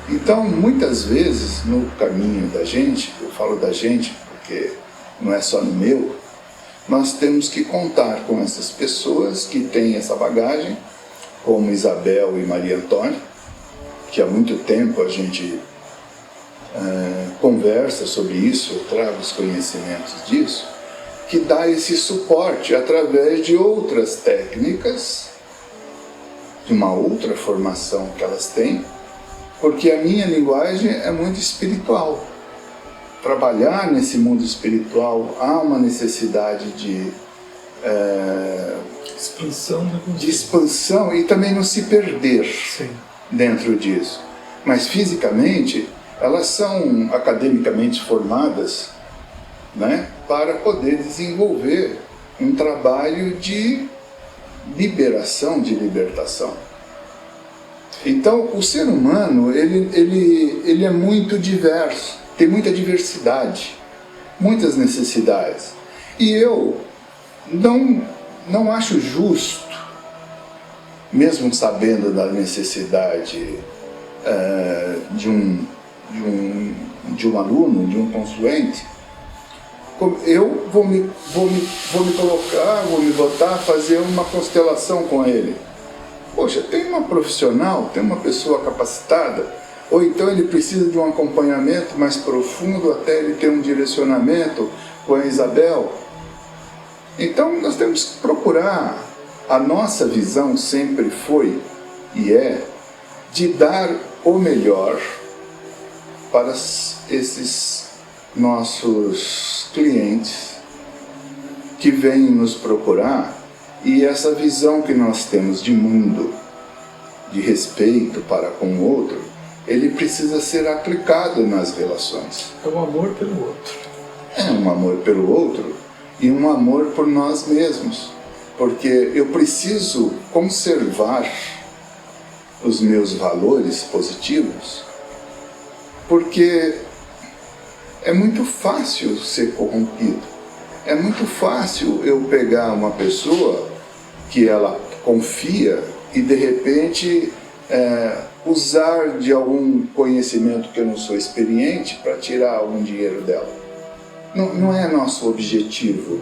Speaker 3: Então, muitas vezes, no caminho da gente, eu falo da gente porque não é só no meu, nós temos que contar com essas pessoas que têm essa bagagem, como Isabel e Maria Antônia, que há muito tempo a gente conversa sobre isso, eu trago os conhecimentos disso, que dá esse suporte através de outras técnicas, de uma outra formação que elas têm, porque a minha linguagem é muito espiritual. Trabalhar nesse mundo espiritual há uma necessidade de expansão e também não se perder. Sim. Dentro disso. Mas fisicamente, elas são academicamente formadas, né, para poder desenvolver um trabalho de liberação, de libertação. Então, o ser humano, ele é muito diverso, tem muita diversidade, muitas necessidades. E eu não acho justo, mesmo sabendo da necessidade de um aluno, de um consulente, eu vou me colocar, vou me botar a fazer uma constelação com ele. Poxa, tem uma profissional, tem uma pessoa capacitada, ou então ele precisa de um acompanhamento mais profundo até ele ter um direcionamento com a Isabel. Então nós temos que procurar, a nossa visão sempre foi e é de dar o melhor para esses nossos clientes que vêm nos procurar, e essa visão que nós temos de mundo, de respeito para com o outro, ele precisa ser aplicado nas relações.
Speaker 1: É um amor pelo outro.
Speaker 3: É um amor pelo outro e um amor por nós mesmos, porque eu preciso conservar os meus valores positivos, porque é muito fácil ser corrompido. É muito fácil eu pegar uma pessoa que ela confia e de repente usar de algum conhecimento que eu não sou experiente para tirar algum dinheiro dela. Não é nosso objetivo.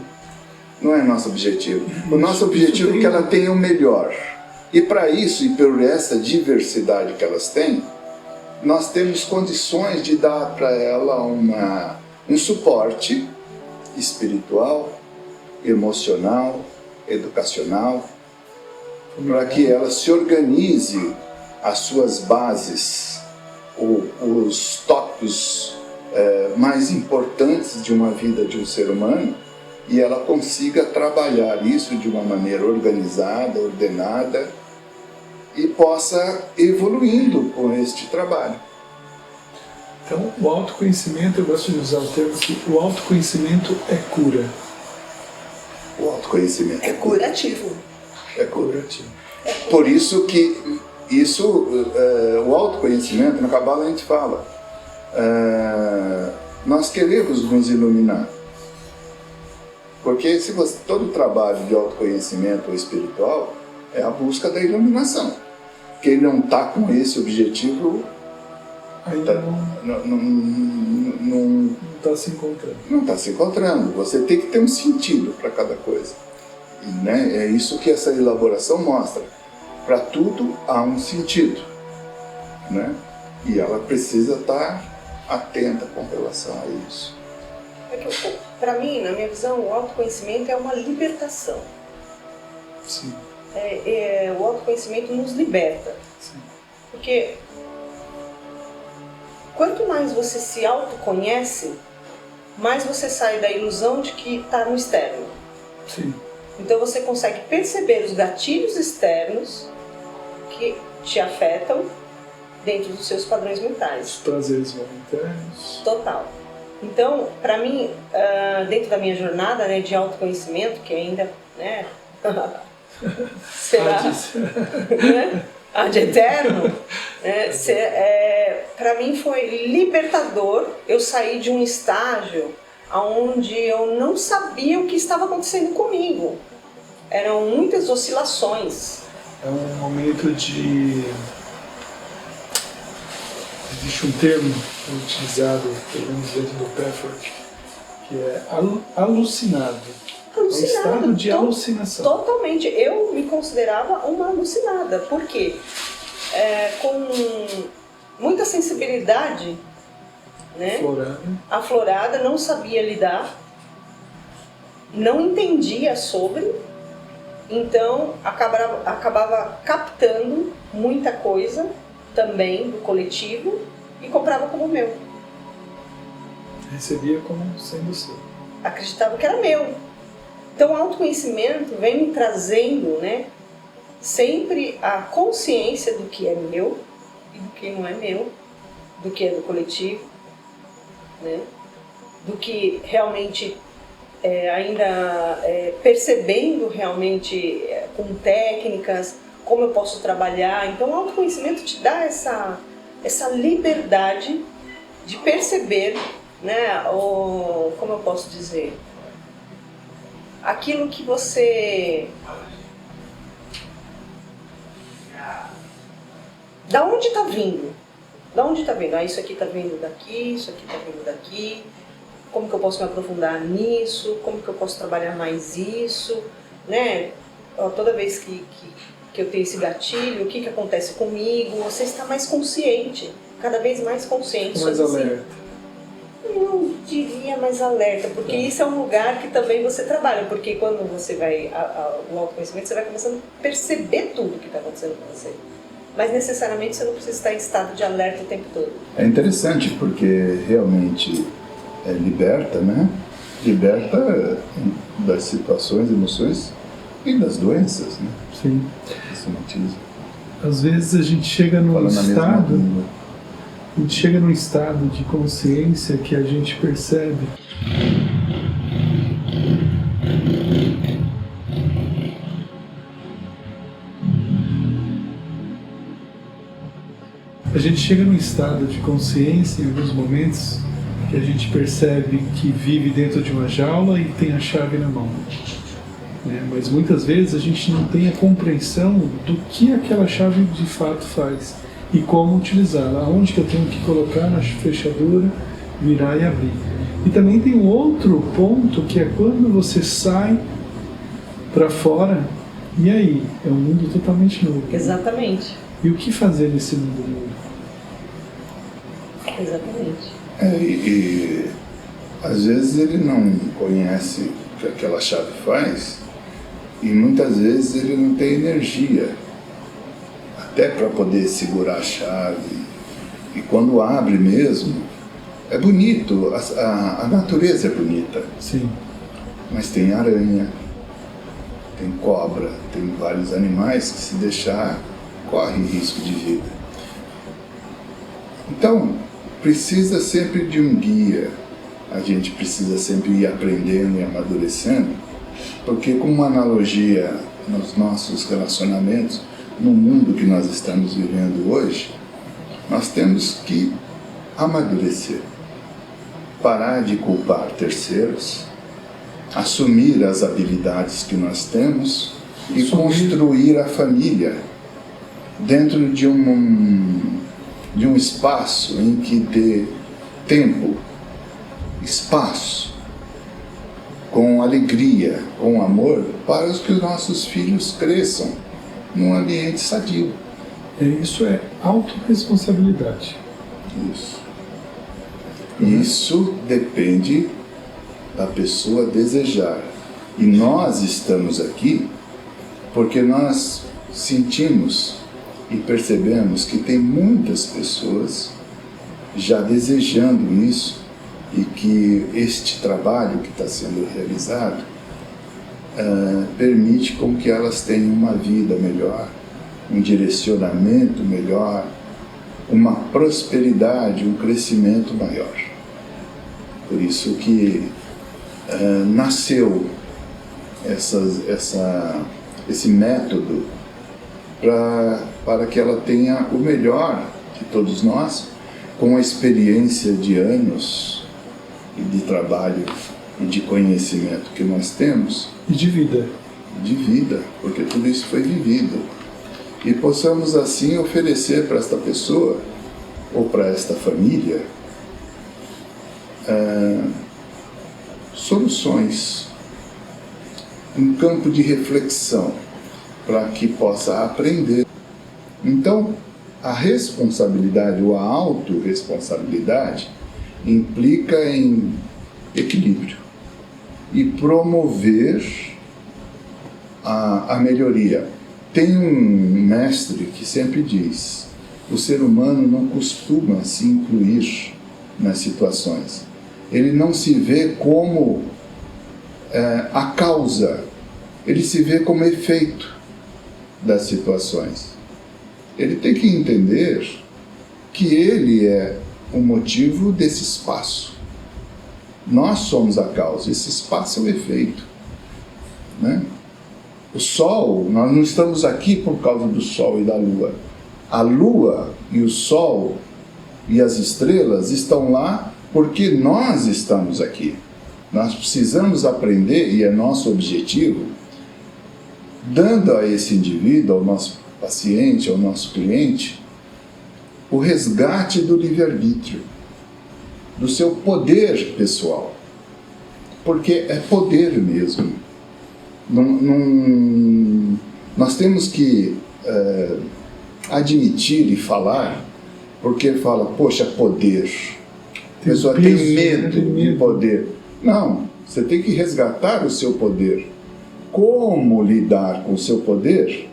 Speaker 3: Não é nosso objetivo. O nosso objetivo é que ela tenha o melhor. E para isso, e por essa diversidade que elas têm, nós temos condições de dar para ela um suporte espiritual, emocional, educacional, para que ela se organize as suas bases, os tópicos mais importantes de uma vida de um ser humano, e ela consiga trabalhar isso de uma maneira organizada, ordenada, e possa evoluindo com este trabalho.
Speaker 1: Então, o autoconhecimento, eu gosto de usar o termo que o autoconhecimento é cura.
Speaker 3: O autoconhecimento
Speaker 4: É curativo.
Speaker 3: É curativo. Por isso que o autoconhecimento, na Cabala a gente fala, nós queremos nos iluminar. Porque todo trabalho de autoconhecimento espiritual é a busca da iluminação. Quem não está com esse objetivo
Speaker 1: ainda não está se encontrando.
Speaker 3: Não está se encontrando. Você tem que ter um sentido para cada coisa. E, né, é isso que essa elaboração mostra. Para tudo há um sentido. Né? E ela precisa estar atenta com relação a isso.
Speaker 2: Para mim, na minha visão, o autoconhecimento é uma libertação.
Speaker 1: Sim.
Speaker 2: O autoconhecimento nos liberta.
Speaker 1: Sim.
Speaker 2: Porque quanto mais você se autoconhece, mais você sai da ilusão de que está no externo.
Speaker 1: Sim.
Speaker 2: Então você consegue perceber os gatilhos externos que te afetam dentro dos seus padrões mentais.
Speaker 1: Os prazeres momentâneos.
Speaker 2: Total. Então, para mim, dentro da minha jornada, né, de autoconhecimento, que ainda, né, será né, ad eterno, para mim foi libertador eu sair de um estágio onde eu não sabia o que estava acontecendo comigo. Eram muitas oscilações.
Speaker 1: É um momento de... Existe um termo utilizado, pelo menos dentro do Pathwork, que é alucinado. É um estado de alucinação.
Speaker 2: Totalmente. Eu me considerava uma alucinada. Por quê? Com muita sensibilidade, né? Aflorada, não sabia lidar, não entendia sobre, então acabava captando muita coisa também do coletivo e comprava como meu.
Speaker 1: Recebia como sendo seu.
Speaker 2: Acreditava que era meu. Então o autoconhecimento vem me trazendo, né, sempre a consciência do que é meu e do que não é meu, do que é do coletivo, né, do que realmente ainda percebendo realmente com técnicas, como eu posso trabalhar. Então o autoconhecimento te dá essa liberdade de perceber, né, como eu posso dizer, aquilo que você... Da onde está vindo? Da onde está vindo? Isso aqui está vindo daqui, isso aqui está vindo daqui. Como que eu posso me aprofundar nisso? Como que eu posso trabalhar mais isso? Né? Toda vez que eu tenho esse gatilho, o que acontece comigo? Você está mais consciente, cada vez mais consciente.
Speaker 1: Mais alerta.
Speaker 2: Eu não diria mais alerta, porque isso é um lugar que também você trabalha, porque quando você vai ao autoconhecimento, você vai começando a perceber tudo que está acontecendo com você. Mas necessariamente você não precisa estar em estado de alerta o tempo todo.
Speaker 3: É interessante porque realmente liberta, né? Liberta das situações, emoções e das doenças, né?
Speaker 1: Sim.
Speaker 3: Somatiza.
Speaker 1: Às vezes a gente chega num estado de consciência que a gente percebe A gente chega num estado de consciência em alguns momentos que a gente percebe que vive dentro de uma jaula e tem a chave na mão. Mas muitas vezes a gente não tem a compreensão do que aquela chave de fato faz e como utilizá-la, aonde que eu tenho que colocar na fechadura, virar e abrir. E também tem um outro ponto que é quando você sai para fora, e aí? É um mundo totalmente novo.
Speaker 2: Exatamente.
Speaker 1: E o que fazer nesse mundo novo?
Speaker 2: Exatamente.
Speaker 3: E às vezes ele não conhece o que aquela chave faz e muitas vezes ele não tem energia até para poder segurar a chave. E quando abre mesmo, é bonito, a natureza é bonita.
Speaker 1: Sim.
Speaker 3: Mas tem aranha, tem cobra, tem vários animais que se deixar corre risco de vida. Então, precisa sempre de um guia, a gente precisa sempre ir aprendendo e amadurecendo, porque com uma analogia nos nossos relacionamentos, no mundo que nós estamos vivendo hoje, nós temos que amadurecer, parar de culpar terceiros, assumir as habilidades que nós temos e construir a família dentro de um espaço em que dê tempo, espaço, com alegria, com amor, para que os nossos filhos cresçam num ambiente sadio.
Speaker 1: Isso é autorresponsabilidade.
Speaker 3: Isso. Isso depende da pessoa desejar. E nós estamos aqui porque nós sentimos e percebemos que tem muitas pessoas já desejando isso e que este trabalho que está sendo realizado permite com que elas tenham uma vida melhor, um direcionamento melhor, uma prosperidade, um crescimento maior. Por isso que nasceu esse método para que ela tenha o melhor de todos nós, com a experiência de anos e de trabalho e de conhecimento que nós temos.
Speaker 1: E de vida.
Speaker 3: De vida, porque tudo isso foi vivido. E possamos assim oferecer para esta pessoa, ou para esta família, soluções, um campo de reflexão, para que possa aprender. Então, a responsabilidade ou a autorresponsabilidade implica em equilíbrio e promover a melhoria. Tem um mestre que sempre diz: o ser humano não costuma se incluir nas situações. Ele não se vê como a causa, ele se vê como efeito das situações. Ele tem que entender que ele é o motivo desse espaço. Nós somos a causa, esse espaço é o efeito, né? O Sol, nós não estamos aqui por causa do Sol e da Lua. A Lua e o Sol e as estrelas estão lá porque nós estamos aqui. Nós precisamos aprender, e é nosso objetivo, dando a esse indivíduo, ao nosso paciente, ao nosso cliente, o resgate do livre-arbítrio, do seu poder pessoal. Porque é poder mesmo. Nós temos que admitir e falar, porque fala, poxa, poder. A pessoa tem medo de poder. Não, você tem que resgatar o seu poder. Como lidar com o seu poder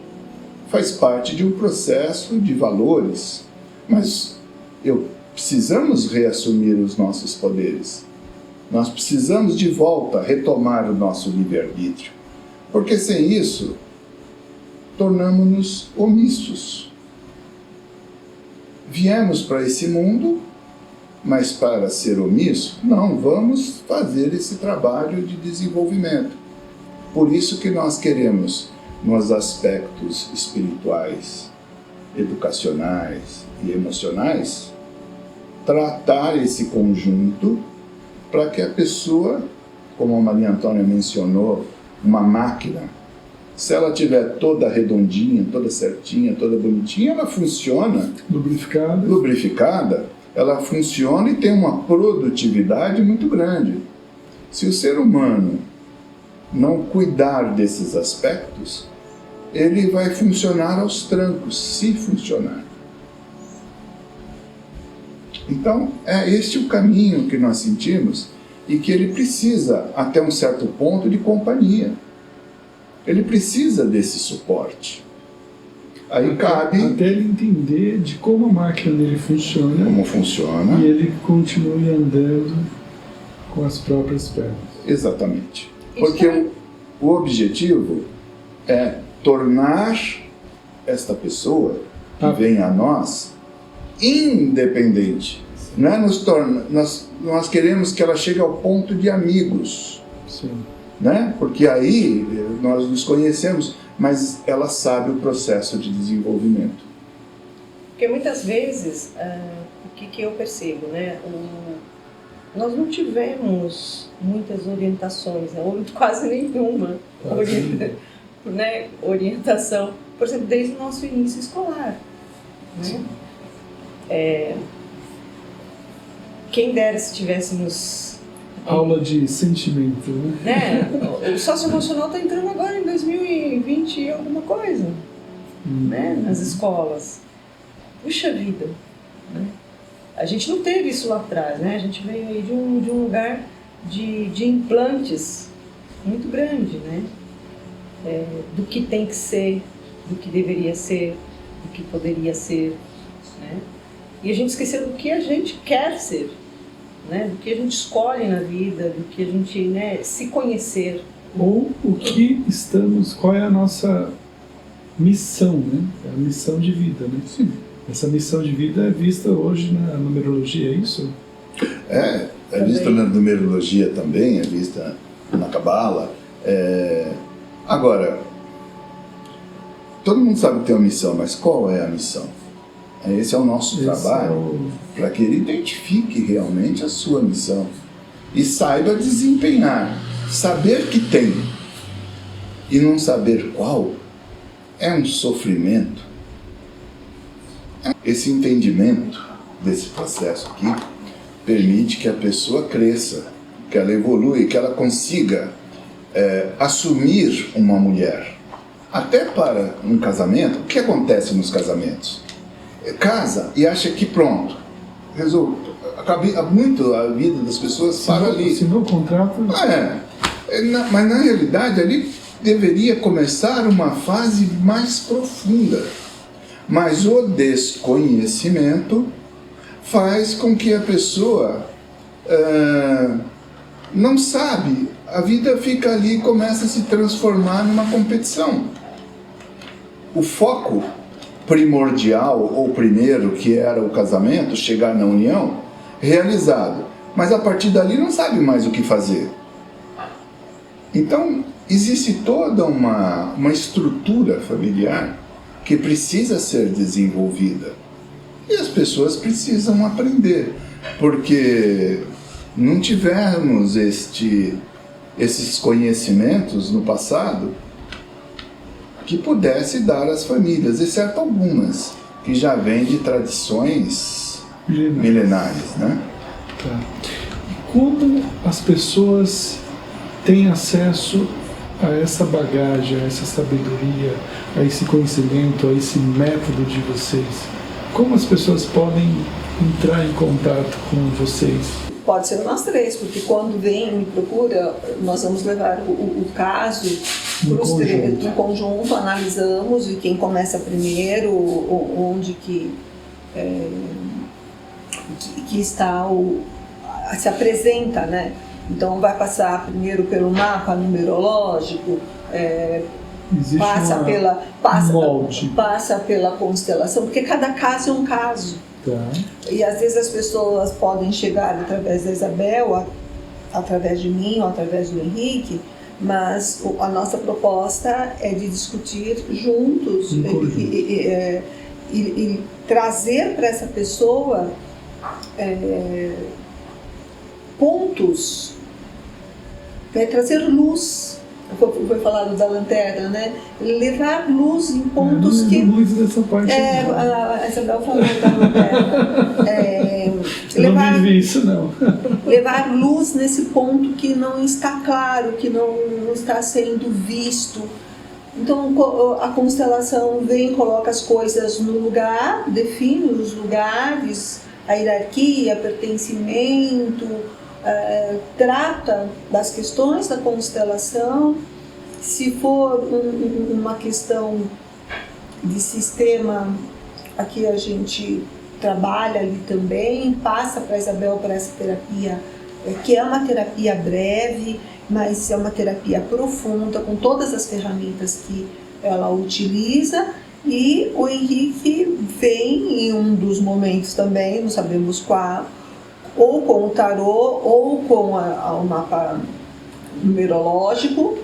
Speaker 3: faz parte de um processo de valores, mas precisamos reassumir os nossos poderes. Nós precisamos de volta retomar o nosso livre-arbítrio, porque sem isso tornamos-nos omissos. Viemos para esse mundo, mas para ser omisso, não vamos fazer esse trabalho de desenvolvimento. Por isso que nós queremos, nos aspectos espirituais, educacionais, e emocionais, tratar esse conjunto para que a pessoa, como a Maria Antônia mencionou, uma máquina, se ela tiver toda redondinha, toda certinha, toda bonitinha, ela funciona. Lubrificada, ela funciona e tem uma produtividade muito grande. Se o ser humano não cuidar desses aspectos, ele vai funcionar aos trancos, se funcionar. Então, é este o caminho que nós sentimos e que ele precisa, até um certo ponto, de companhia. Ele precisa desse suporte. Aí cabe...
Speaker 1: Até ele entender de como a máquina dele funciona.
Speaker 3: Como funciona.
Speaker 1: E ele continue andando com as próprias pernas.
Speaker 3: Exatamente. Porque o objetivo é tornar esta pessoa que vem a nós independente. Não é nós queremos que ela chegue ao ponto de amigos.
Speaker 1: Sim.
Speaker 3: Né? Porque aí nós nos conhecemos, mas ela sabe o processo de desenvolvimento.
Speaker 2: Porque muitas vezes, o que eu percebo, né? Nós não tivemos muitas orientações, ou quase nenhuma orientação, por exemplo, desde o nosso início escolar. Né? Quem dera se tivéssemos...
Speaker 1: Aula de sentimento,
Speaker 2: né? O socioemocional está entrando agora em 2020 e alguma coisa, né? Nas escolas. Puxa vida, né? A gente não teve isso lá atrás, né? A gente veio aí de um lugar de implantes muito grande, né? Do que tem que ser, do que deveria ser, do que poderia ser, né? E a gente esqueceu do que a gente quer ser, né? Do que a gente escolhe na vida, do que a gente, né, se conhecer.
Speaker 1: Ou o que estamos, qual é a nossa missão, né? A missão de vida, né?
Speaker 3: Sim.
Speaker 1: Essa missão de vida é vista hoje na numerologia, é isso?
Speaker 3: É vista na numerologia também, é vista na Cabala. Agora, todo mundo sabe que tem uma missão, mas qual é a missão? Esse é o nosso trabalho, para que ele identifique realmente a sua missão e saiba desempenhar. Saber que tem e não saber qual é um sofrimento. Esse entendimento desse processo aqui permite que a pessoa cresça, que ela evolua, que ela consiga assumir uma mulher. Até para um casamento, o que acontece nos casamentos? Casa e acha que pronto, resolve. Muito a vida das pessoas para ali.
Speaker 1: Assinou o contrato.
Speaker 3: Mas na realidade ali deveria começar uma fase mais profunda. Mas o desconhecimento faz com que a pessoa não sabe. A vida fica ali e começa a se transformar numa competição. O foco primordial, ou primeiro, que era o casamento, chegar na união, realizado. Mas a partir dali não sabe mais o que fazer. Então, existe toda uma estrutura familiar que precisa ser desenvolvida. E as pessoas precisam aprender, porque não tivemos esses conhecimentos no passado que pudesse dar às famílias, exceto algumas que já vêm de tradições milenares, né?
Speaker 1: Tá. Como as pessoas têm acesso a essa bagagem, a essa sabedoria, a esse conhecimento, a esse método de vocês? Como as pessoas podem entrar em contato com vocês?
Speaker 4: Pode ser nós três, porque quando vem me procura, nós vamos levar o caso para os três, no conjunto, analisamos e quem começa primeiro, onde que está se apresenta, né? Então vai passar primeiro pelo mapa numerológico, passa pela constelação, porque cada caso é um caso.
Speaker 1: Tá.
Speaker 4: E às vezes as pessoas podem chegar através da Isabel, através de mim ou através do Henrique, mas a nossa proposta é de discutir juntos e trazer para essa pessoa pontos, né? Trazer luz. Foi falado da lanterna, né? Levar luz em pontos que...
Speaker 1: Muito dessa parte.
Speaker 4: A Isabel falou da lanterna.
Speaker 1: Eu não vivi isso, não.
Speaker 4: Levar luz nesse ponto que não está claro, que não está sendo visto. Então a constelação vem, coloca as coisas no lugar, define os lugares, a hierarquia, pertencimento, trata das questões da constelação. Se for uma questão de sistema, aqui a gente trabalha ali também, passa para a Isabel para essa terapia, que é uma terapia breve, mas é uma terapia profunda, com todas as ferramentas que ela utiliza. E o Henrique vem em um dos momentos também, não sabemos qual, ou com o tarô, ou com o mapa numerológico.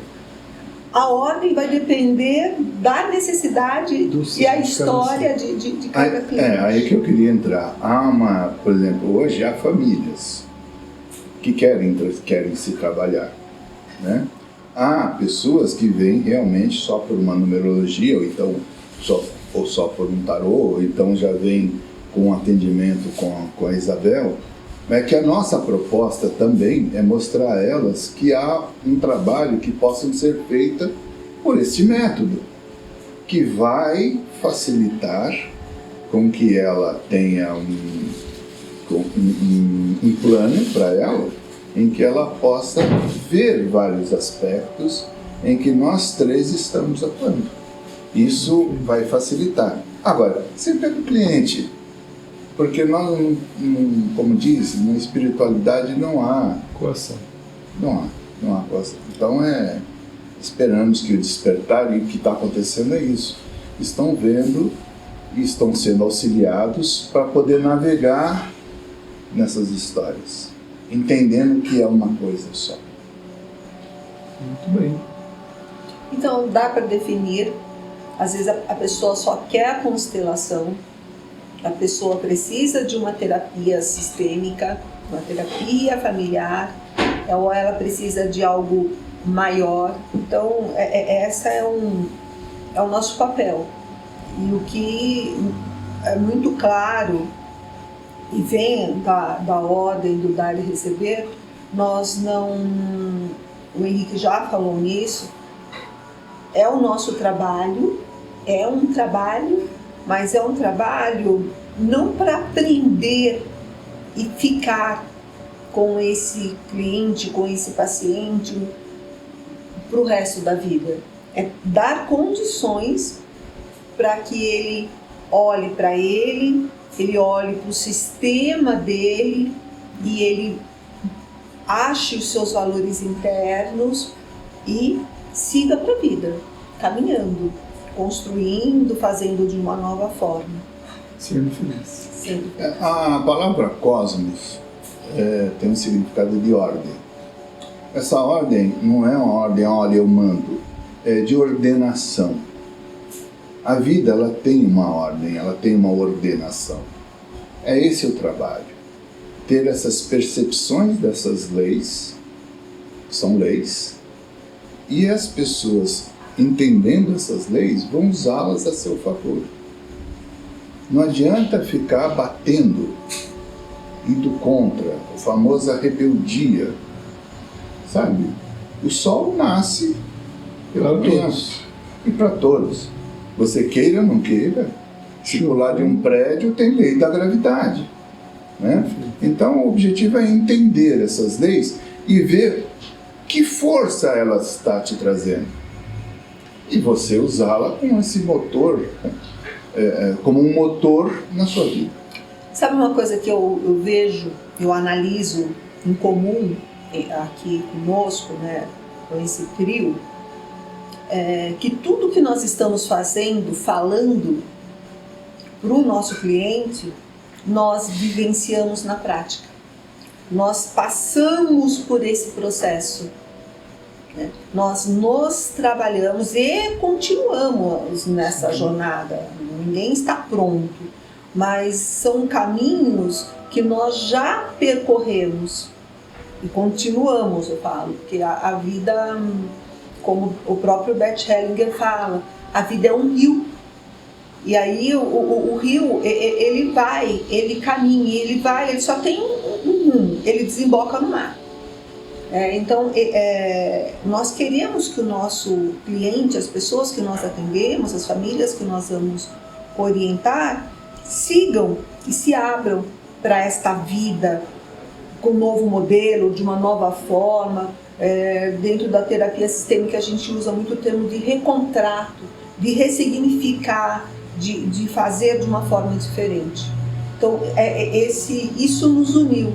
Speaker 4: A ordem vai depender da necessidade e a história de cada cliente.
Speaker 3: Aí que eu queria entrar. Por exemplo, hoje há famílias que querem se trabalhar, né? Há pessoas que vêm realmente só por uma numerologia, ou então só por um tarô, ou então já vem com um atendimento com a Isabel. É que a nossa proposta também é mostrar a elas que há um trabalho que possa ser feito por este método, que vai facilitar com que ela tenha um plano para ela, em que ela possa ver vários aspectos em que nós três estamos atuando. Isso vai facilitar. Agora, sempre é do cliente. Porque nós, como diz, na espiritualidade não há
Speaker 1: coação.
Speaker 3: Não há coação. Então esperamos que o despertar, e o que está acontecendo é isso. Estão vendo e estão sendo auxiliados para poder navegar nessas histórias, entendendo que é uma coisa só.
Speaker 1: Muito bem.
Speaker 4: Então dá para definir, às vezes a pessoa só quer a constelação. A pessoa precisa de uma terapia sistêmica, uma terapia familiar, ou ela precisa de algo maior. Então, essa é o nosso papel. E o que é muito claro, e vem da ordem do dar e receber, o Henrique já falou nisso, é o nosso trabalho, mas é um trabalho não para aprender e ficar com esse cliente, com esse paciente para o resto da vida. É dar condições para que ele olhe para ele olhe para o sistema dele e ele ache os seus valores internos e siga para a vida, caminhando, construindo, fazendo de uma nova forma.
Speaker 1: Sendo feliz.
Speaker 3: A palavra cosmos tem um significado de ordem. Essa ordem não é uma ordem, olha, eu mando, é de ordenação. A vida, ela tem uma ordem, ela tem uma ordenação. É esse o trabalho. Ter essas percepções dessas leis, que são leis, e as pessoas, entendendo essas leis, vão usá-las a seu favor. Não adianta ficar batendo, indo contra, a famosa rebeldia, sabe? O sol nasce pela manhã e para todos. Você queira ou não queira, se pular de um prédio tem lei da gravidade, né? Então o objetivo é entender essas leis e ver que força ela está te trazendo. E você usá-la com esse motor, como um motor na sua vida.
Speaker 4: Sabe uma coisa que eu vejo, eu analiso em comum aqui conosco, né, com esse trio, que tudo que nós estamos falando para o nosso cliente, nós vivenciamos na prática. Nós passamos por esse processo. Nós nos trabalhamos e continuamos nessa jornada. ninguém está pronto, mas são caminhos que nós já percorremos e continuamos, eu falo, porque a vida, como o próprio Bert Hellinger fala, a vida é um rio. E aí o rio, ele vai, ele caminha, ele só tem um rumo, ele desemboca no mar. Então, nós queremos que o nosso cliente, as pessoas que nós atendemos, as famílias que nós vamos orientar, sigam e se abram para esta vida com um novo modelo, de uma nova forma. Dentro da terapia sistêmica a gente usa muito o termo de recontrato, de ressignificar, de fazer de uma forma diferente. Então, isso nos uniu.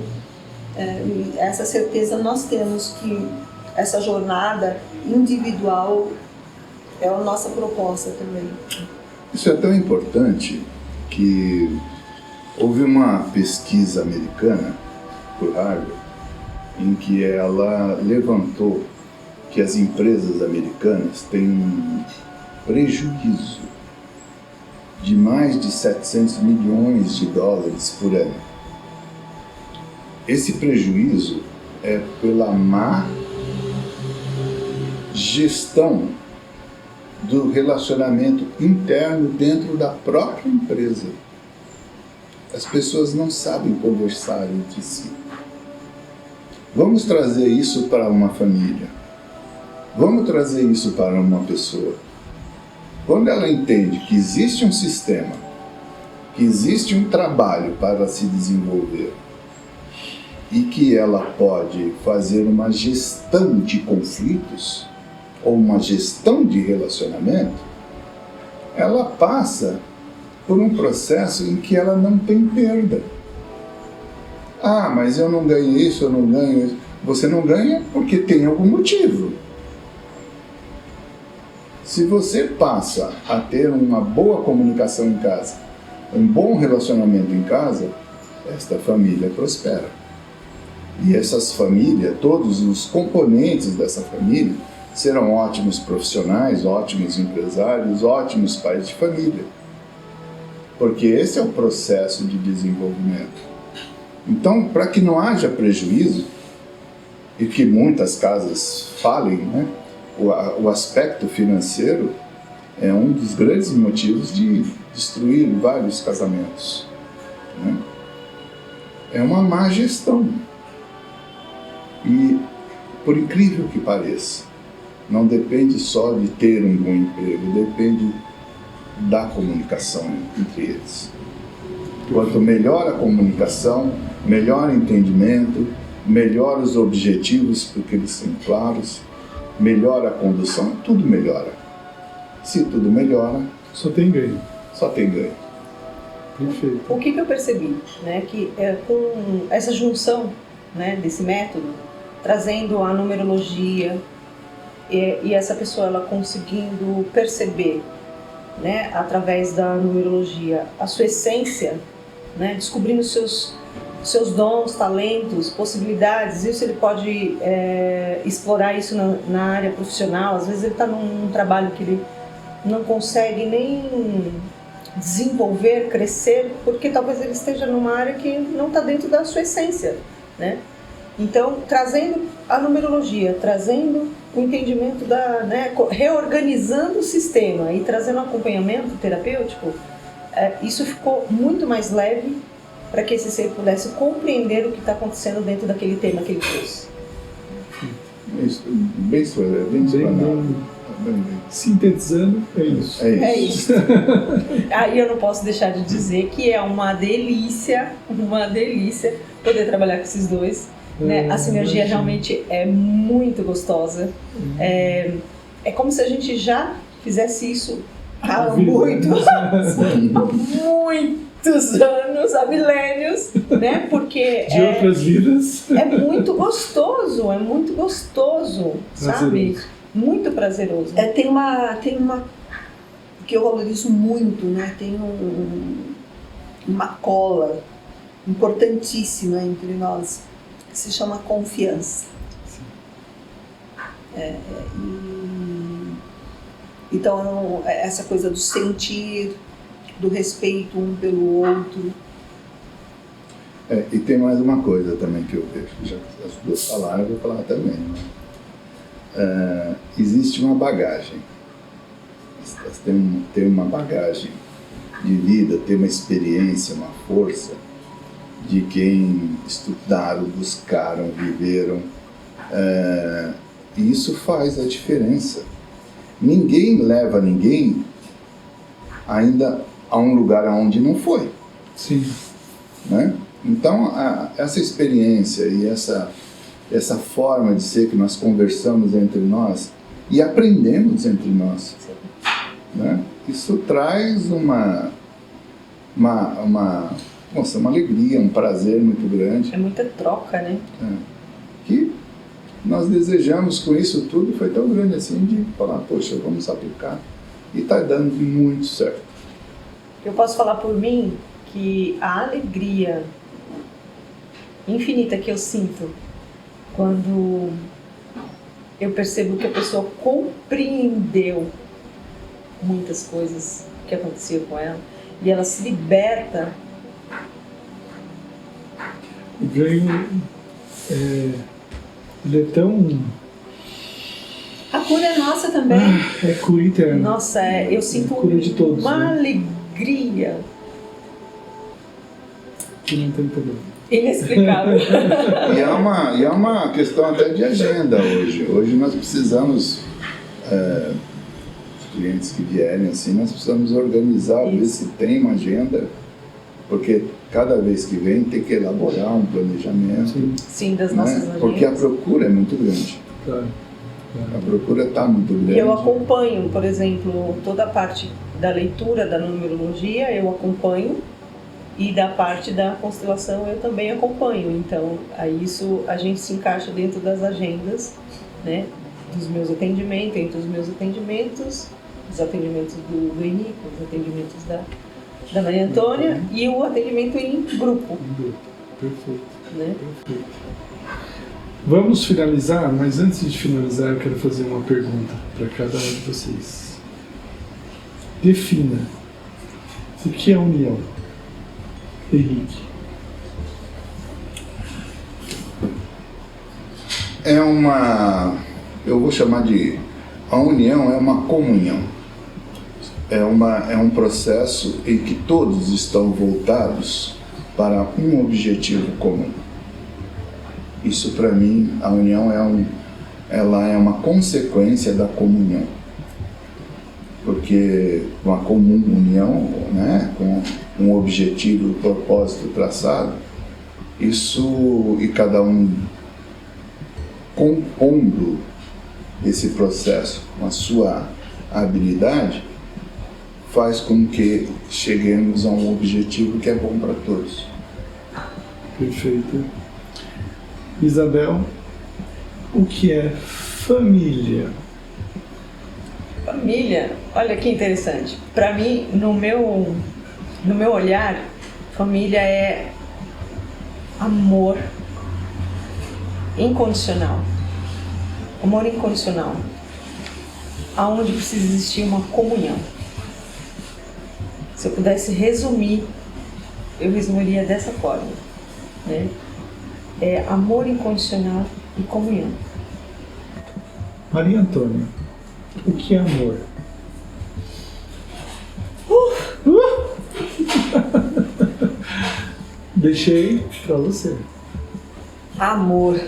Speaker 4: Essa certeza nós temos que essa jornada individual é a nossa proposta também.
Speaker 3: Isso é tão importante que houve uma pesquisa americana por Harvard em que ela levantou que as empresas americanas têm um prejuízo de mais de 700 milhões de dólares por ano. Esse prejuízo é pela má gestão do relacionamento interno dentro da própria empresa. As pessoas não sabem conversar entre si. Vamos trazer isso para uma família. Vamos trazer isso para uma pessoa. Quando ela entende que existe um sistema, que existe um trabalho para se desenvolver, e que ela pode fazer uma gestão de conflitos ou uma gestão de relacionamento, ela passa por um processo em que ela não tem perda. Ah, mas eu não ganho isso, eu não ganho isso. Você não ganha porque tem algum motivo. Se você passa a ter uma boa comunicação em casa, um bom relacionamento em casa, esta família prospera. E essas famílias, todos os componentes dessa família, serão ótimos profissionais, ótimos empresários, ótimos pais de família. Porque esse é o processo de desenvolvimento. Então, para que não haja prejuízo, e que muitas casas falem, né, o aspecto financeiro é um dos grandes motivos de destruir vários casamentos. Né? É uma má gestão. E, por incrível que pareça, não depende só de ter um bom emprego, depende da comunicação entre eles. Quanto melhor a comunicação, melhor o entendimento, melhor os objetivos, porque eles são claros, melhor a condução, tudo melhora. Se tudo melhora,
Speaker 1: só tem ganho.
Speaker 3: Só tem ganho.
Speaker 1: Perfeito.
Speaker 2: O que eu percebi, né, que com essa junção, né, desse método, trazendo a numerologia e essa pessoa ela conseguindo perceber, né, através da numerologia a sua essência, né, descobrindo seus dons, talentos, possibilidades, isso ele pode explorar isso na área profissional. Às vezes ele está num trabalho que ele não consegue nem desenvolver, crescer, porque talvez ele esteja numa área que não está dentro da sua essência, né? Então, trazendo a numerologia, trazendo o entendimento reorganizando o sistema e trazendo acompanhamento terapêutico, isso ficou muito mais leve para que esse ser pudesse compreender o que está acontecendo dentro daquele tema que ele trouxe.
Speaker 3: Bem explanado.
Speaker 1: Sintetizando, é isso.
Speaker 2: É isso. Aí eu não posso deixar de dizer que é uma delícia poder trabalhar com esses dois. Né? A sinergia realmente é muito gostosa. É como se a gente já fizesse isso há muitos anos, há milênios, né? Porque
Speaker 1: de outras vidas.
Speaker 2: É muito gostoso, sabe? Muito prazeroso.
Speaker 4: Tem uma que eu valorizo muito, né? Tem uma cola importantíssima entre nós, que se chama confiança. Então, essa coisa do sentir, do respeito um pelo outro.
Speaker 3: E tem mais uma coisa também que eu vejo, já que as duas falaram, eu vou falar também. Existe uma bagagem. Tem uma bagagem de vida, tem uma experiência, uma força de quem estudaram, buscaram, viveram. E isso faz a diferença. Ninguém leva ninguém ainda a um lugar onde não foi.
Speaker 1: Sim.
Speaker 3: Né? Então, essa experiência e essa forma de ser que nós conversamos entre nós e aprendemos entre nós, né? Isso traz uma alegria, um prazer muito grande.
Speaker 2: É muita troca, né?
Speaker 3: Que nós desejamos com isso tudo, foi tão grande assim de falar, poxa, vamos aplicar. E está dando muito certo.
Speaker 2: Eu posso falar por mim que a alegria infinita que eu sinto quando eu percebo que a pessoa compreendeu muitas coisas que aconteciam com ela e ela se liberta.
Speaker 1: O ganho ele é tão...
Speaker 4: A cura é nossa também.
Speaker 1: É cura interna.
Speaker 2: Nossa, eu sinto
Speaker 1: cura de todos,
Speaker 2: uma
Speaker 1: né?
Speaker 2: alegria
Speaker 1: Que não tem problema.
Speaker 2: inexplicável.
Speaker 3: E é uma questão até de agenda hoje. Hoje nós precisamos, os clientes que vierem assim, nós precisamos organizar, ver se tem uma agenda, porque cada vez que vem tem que elaborar um planejamento.
Speaker 2: Sim, das nossas
Speaker 3: né? Porque a procura é muito grande.
Speaker 1: Claro.
Speaker 3: A procura está muito grande.
Speaker 2: Eu acompanho, por exemplo, toda a parte da leitura da numerologia, eu acompanho, e da parte da constelação eu também acompanho. Então, isso a gente se encaixa dentro das agendas, né, dos meus atendimentos, entre os meus atendimentos, os atendimentos do Henrique, os atendimentos da Maria Antônia e o atendimento em grupo.
Speaker 1: Perfeito.
Speaker 2: Né?
Speaker 1: Perfeito. Vamos finalizar, mas antes de finalizar eu quero fazer uma pergunta para cada um de vocês. Defina o que é união, Henrique.
Speaker 3: Eu vou chamar de, a união é uma comunhão. É um processo em que todos estão voltados para um objetivo comum. Isso, para mim, a união ela é uma consequência da comunhão. Porque uma comum união, né, com um objetivo, um propósito traçado, isso, e cada um compondo esse processo com a sua habilidade, faz com que cheguemos a um objetivo que é bom para todos.
Speaker 1: Perfeito. Isabel, o que é família?
Speaker 2: Família, olha que interessante. Para mim, no meu olhar, família é amor incondicional. Amor incondicional. Aonde precisa existir uma comunhão. Se eu pudesse resumir, eu resumiria dessa forma, né? É amor incondicional e comunhão.
Speaker 1: Maria Antônia, o que é amor? Deixei para você.
Speaker 4: Amor.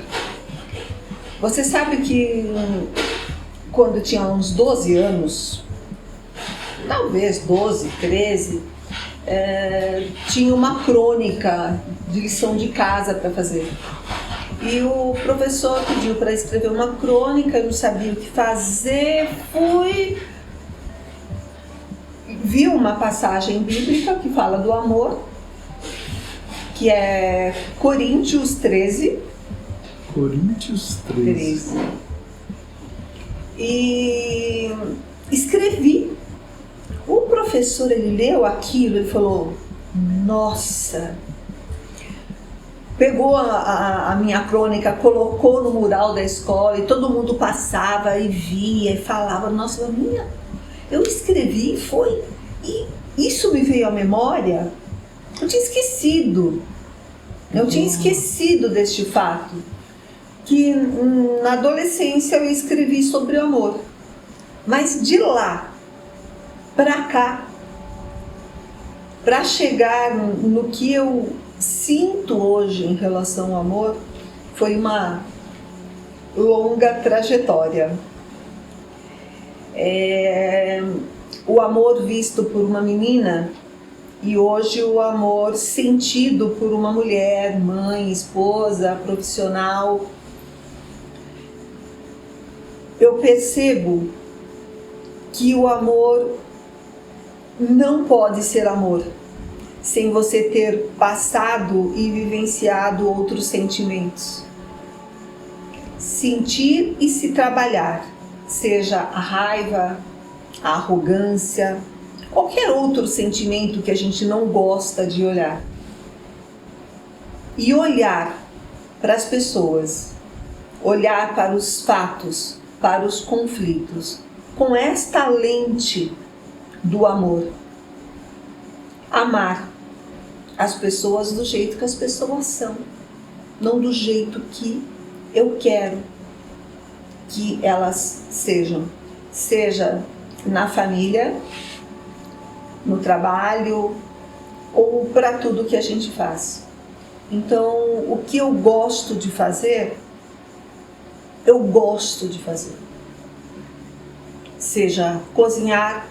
Speaker 4: Você sabe que quando eu tinha uns 12 anos, talvez 12, 13, tinha uma crônica de lição de casa para fazer. E o professor pediu para escrever uma crônica, eu não sabia o que fazer, vi uma passagem bíblica que fala do amor, que é Coríntios 13.
Speaker 1: Coríntios 13.
Speaker 4: E escrevi. O professor, ele leu aquilo, ele falou, nossa, pegou a minha crônica, colocou no mural da escola e todo mundo passava e via e falava, nossa, eu escrevi, foi, e isso me veio à memória, eu tinha esquecido. Eu tinha esquecido deste fato. Que na adolescência eu escrevi sobre o amor. Mas de lá para cá, para chegar no que eu sinto hoje em relação ao amor, foi uma longa trajetória. O amor visto por uma menina e hoje o amor sentido por uma mulher, mãe, esposa, profissional. Eu percebo que o amor não pode ser amor sem você ter passado e vivenciado outros sentimentos. Sentir e se trabalhar, seja a raiva, a arrogância, qualquer outro sentimento que a gente não gosta de olhar. E olhar para as pessoas, olhar para os fatos, para os conflitos, com esta lente do amor. Amar as pessoas do jeito que as pessoas são, não do jeito que eu quero que elas sejam. Seja na família, no trabalho ou para tudo que a gente faz. Então, o que eu gosto de fazer, eu gosto de fazer. Seja cozinhar,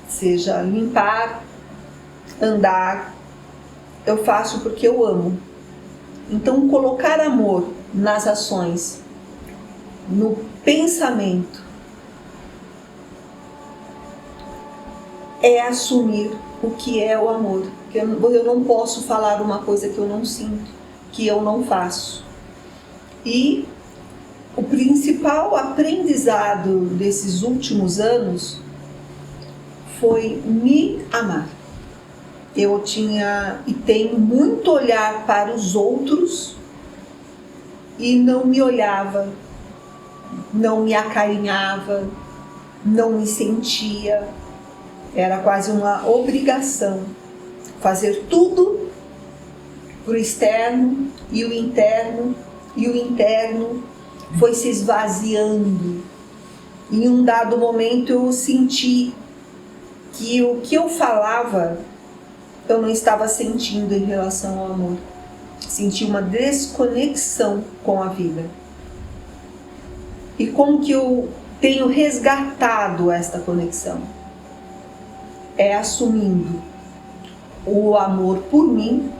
Speaker 4: seja limpar, andar, eu faço porque eu amo. Então, colocar amor nas ações, no pensamento, é assumir o que é o amor. Eu não posso falar uma coisa que eu não sinto, que eu não faço. E o principal aprendizado desses últimos anos foi me amar. Eu tinha e tenho muito olhar para os outros e não me olhava, não me acarinhava, não me sentia. Era quase uma obrigação fazer tudo para o externo e o interno foi se esvaziando. Em um dado momento eu senti que o que eu falava eu não estava sentindo em relação ao amor. Senti uma desconexão com a vida. E como que eu tenho resgatado esta conexão? É assumindo o amor por mim,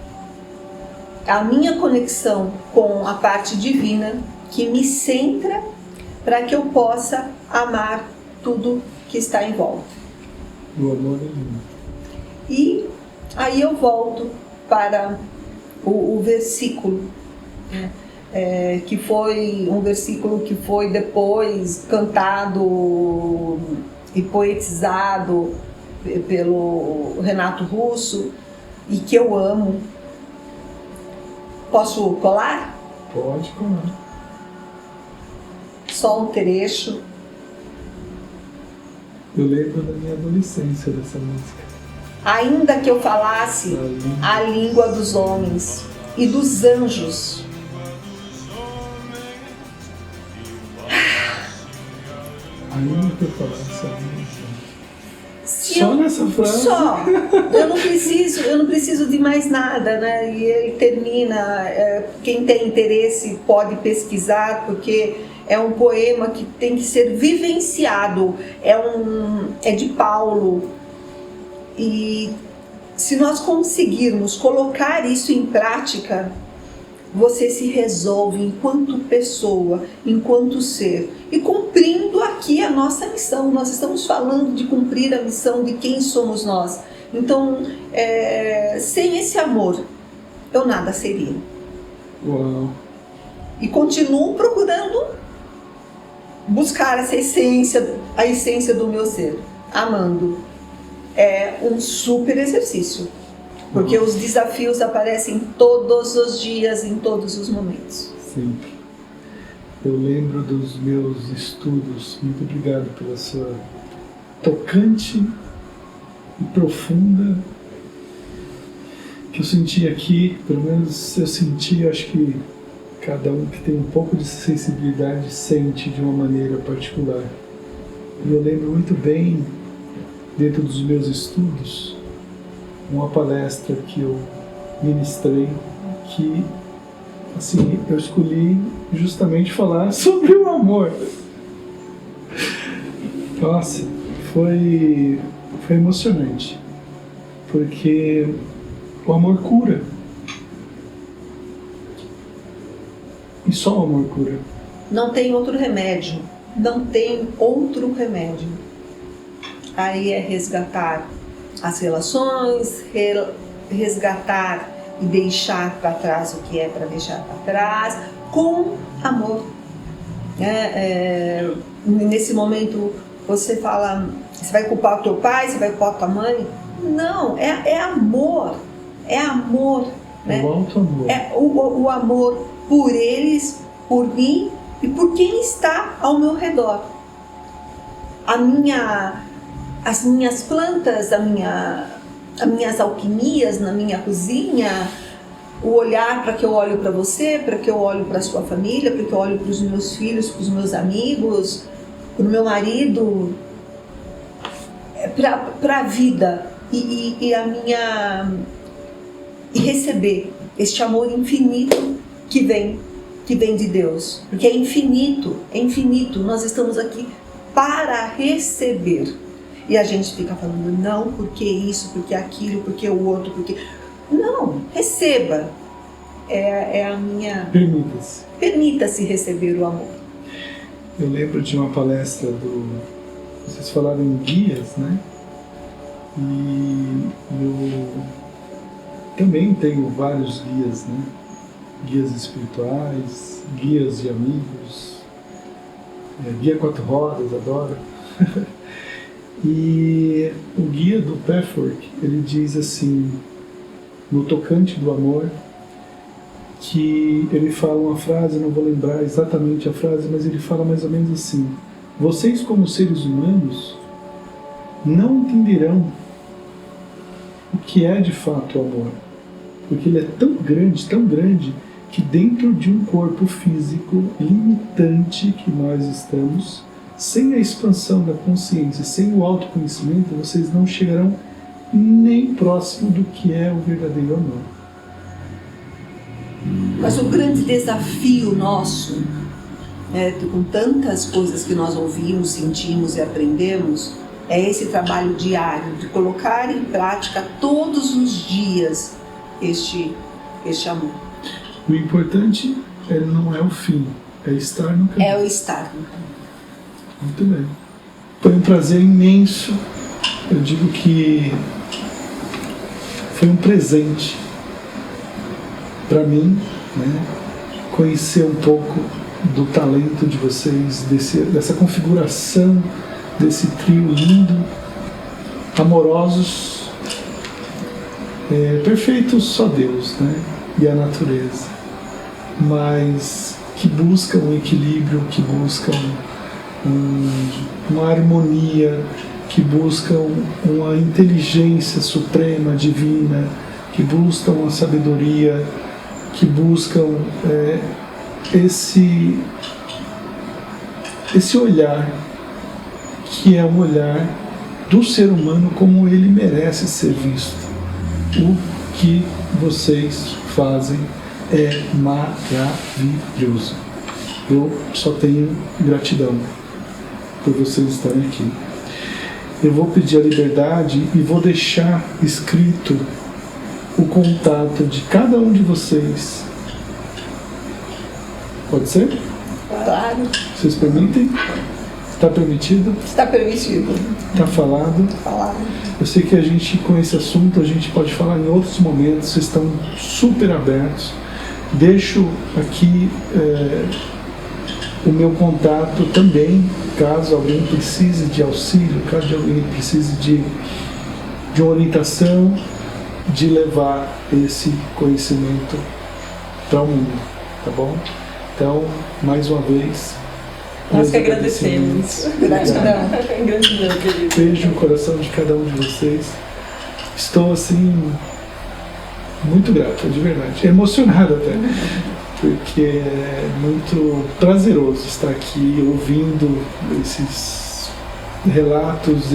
Speaker 4: a minha conexão com a parte divina que me centra para que eu possa amar tudo que está em volta.
Speaker 1: O amor é lindo.
Speaker 4: E aí eu volto para o versículo, que foi um versículo que foi depois cantado e poetizado pelo Renato Russo e que eu amo. Posso colar?
Speaker 1: Pode colar.
Speaker 4: Só um trecho.
Speaker 1: Eu lembro da minha adolescência dessa música.
Speaker 4: Ainda que eu falasse a língua dos homens e dos anjos,
Speaker 1: ainda que eu falasse a língua.
Speaker 4: Só
Speaker 1: nessa frase?
Speaker 4: Só. Eu não preciso de mais nada, né? E ele termina, quem tem interesse pode pesquisar, porque é um poema que tem que ser vivenciado, é de Paulo. E se nós conseguirmos colocar isso em prática, você se resolve enquanto pessoa, enquanto ser, e cumprindo aqui a nossa missão. Nós estamos falando de cumprir a missão de quem somos nós. Então, sem esse amor, eu nada seria.
Speaker 1: Uau.
Speaker 4: E continuo procurando buscar essa essência, a essência do meu ser, amando. É um super exercício. Porque os desafios aparecem todos os dias, em todos os momentos.
Speaker 1: Sempre. Eu lembro dos meus estudos. Muito obrigado pela sua tocante e profunda que eu senti aqui, pelo menos eu senti, acho que cada um que tem um pouco de sensibilidade sente de uma maneira particular. E eu lembro muito bem, dentro dos meus estudos, uma palestra que eu ministrei, que assim, eu escolhi justamente falar sobre o amor. Nossa, foi emocionante, porque o amor cura. E só o amor cura.
Speaker 4: Não tem outro remédio. Não tem outro remédio. Aí é resgatar as relações, resgatar e deixar para trás o que é para deixar para trás, com amor. Nesse momento você fala, você vai culpar o teu pai, você vai culpar a tua mãe? Não, é amor. É amor. Né?
Speaker 1: O alto amor.
Speaker 4: É o amor por eles, por mim e por quem está ao meu redor. As minhas plantas, as minhas alquimias na minha cozinha, o olhar para que eu olho para você, para que eu olho para a sua família, para que eu olho para os meus filhos, para os meus amigos, para o meu marido, para a vida e receber este amor infinito que vem de Deus, porque é infinito, nós estamos aqui para receber. E a gente fica falando, não, porque isso, porque aquilo, porque o outro, porque... Não, receba. É a minha...
Speaker 1: Permita-se.
Speaker 4: Permita-se receber o amor.
Speaker 1: Eu lembro de uma palestra vocês falaram em guias, né? E eu também tenho vários guias, né? Guias espirituais, guias de amigos, guia 4 rodas, adoro. E o guia do Pathwork, ele diz assim, no tocante do amor, que ele fala uma frase, não vou lembrar exatamente a frase, mas ele fala mais ou menos assim: vocês como seres humanos não entenderão o que é de fato o amor, porque ele é tão grande, que dentro de um corpo físico limitante que nós estamos, sem a expansão da consciência, sem o autoconhecimento, vocês não chegarão nem próximo do que é o verdadeiro amor.
Speaker 4: Mas o grande desafio nosso, com tantas coisas que nós ouvimos, sentimos e aprendemos, é esse trabalho diário, de colocar em prática todos os dias este amor.
Speaker 1: O importante não é o fim, é estar no caminho.
Speaker 4: É o estar no caminho.
Speaker 1: Muito bem. Foi um prazer imenso. Eu digo que foi um presente para mim, né? Conhecer um pouco do talento de vocês, dessa configuração, desse trio lindo, amorosos, perfeitos só Deus, né? E a natureza, mas que buscam um equilíbrio, que buscam uma harmonia, que buscam uma inteligência suprema, divina, que buscam a sabedoria, que buscam esse olhar, que é um olhar do ser humano como ele merece ser visto. O que vocês fazem é maravilhoso. Eu só tenho gratidão por vocês estarem aqui. Eu vou pedir a liberdade e vou deixar escrito o contato de cada um de vocês. Pode ser?
Speaker 4: Claro.
Speaker 1: Vocês permitem? Está permitido?
Speaker 4: Está permitido.
Speaker 1: Está falado?
Speaker 4: Falado.
Speaker 1: Eu sei que a gente, com esse assunto, a gente pode falar em outros momentos, vocês estão super abertos. Deixo aqui o meu contato também, caso alguém precise de auxílio, caso alguém precise de uma orientação, de levar esse conhecimento para o mundo, tá bom? Então, mais uma vez,
Speaker 2: nós que agradecemos. Gratidão. Gratidão, querido.
Speaker 1: Beijo no coração de cada um de vocês. estou assim muito grato, de verdade, emocionado até, porque é muito prazeroso estar aqui ouvindo esses relatos,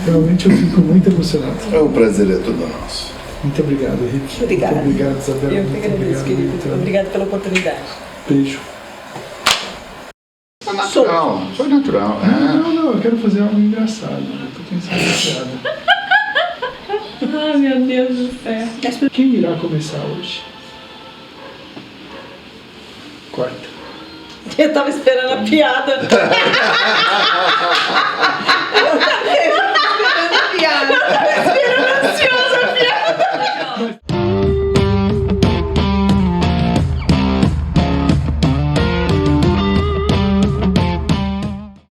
Speaker 1: realmente eu fico muito emocionado.
Speaker 3: O prazer é todo nosso.
Speaker 1: Muito obrigado, Henrique.
Speaker 2: Obrigada.
Speaker 1: Muito obrigado, Isabel.
Speaker 2: Eu que agradeço, querido.
Speaker 1: Vitor.
Speaker 2: Obrigada pela oportunidade.
Speaker 1: Beijo.
Speaker 3: Foi natural. Foi natural.
Speaker 1: Não, eu quero fazer algo engraçado. Eu tô pensando em piada.
Speaker 5: Ai, meu Deus do céu.
Speaker 1: Quem irá começar hoje? Quarta.
Speaker 2: Eu tava esperando a piada.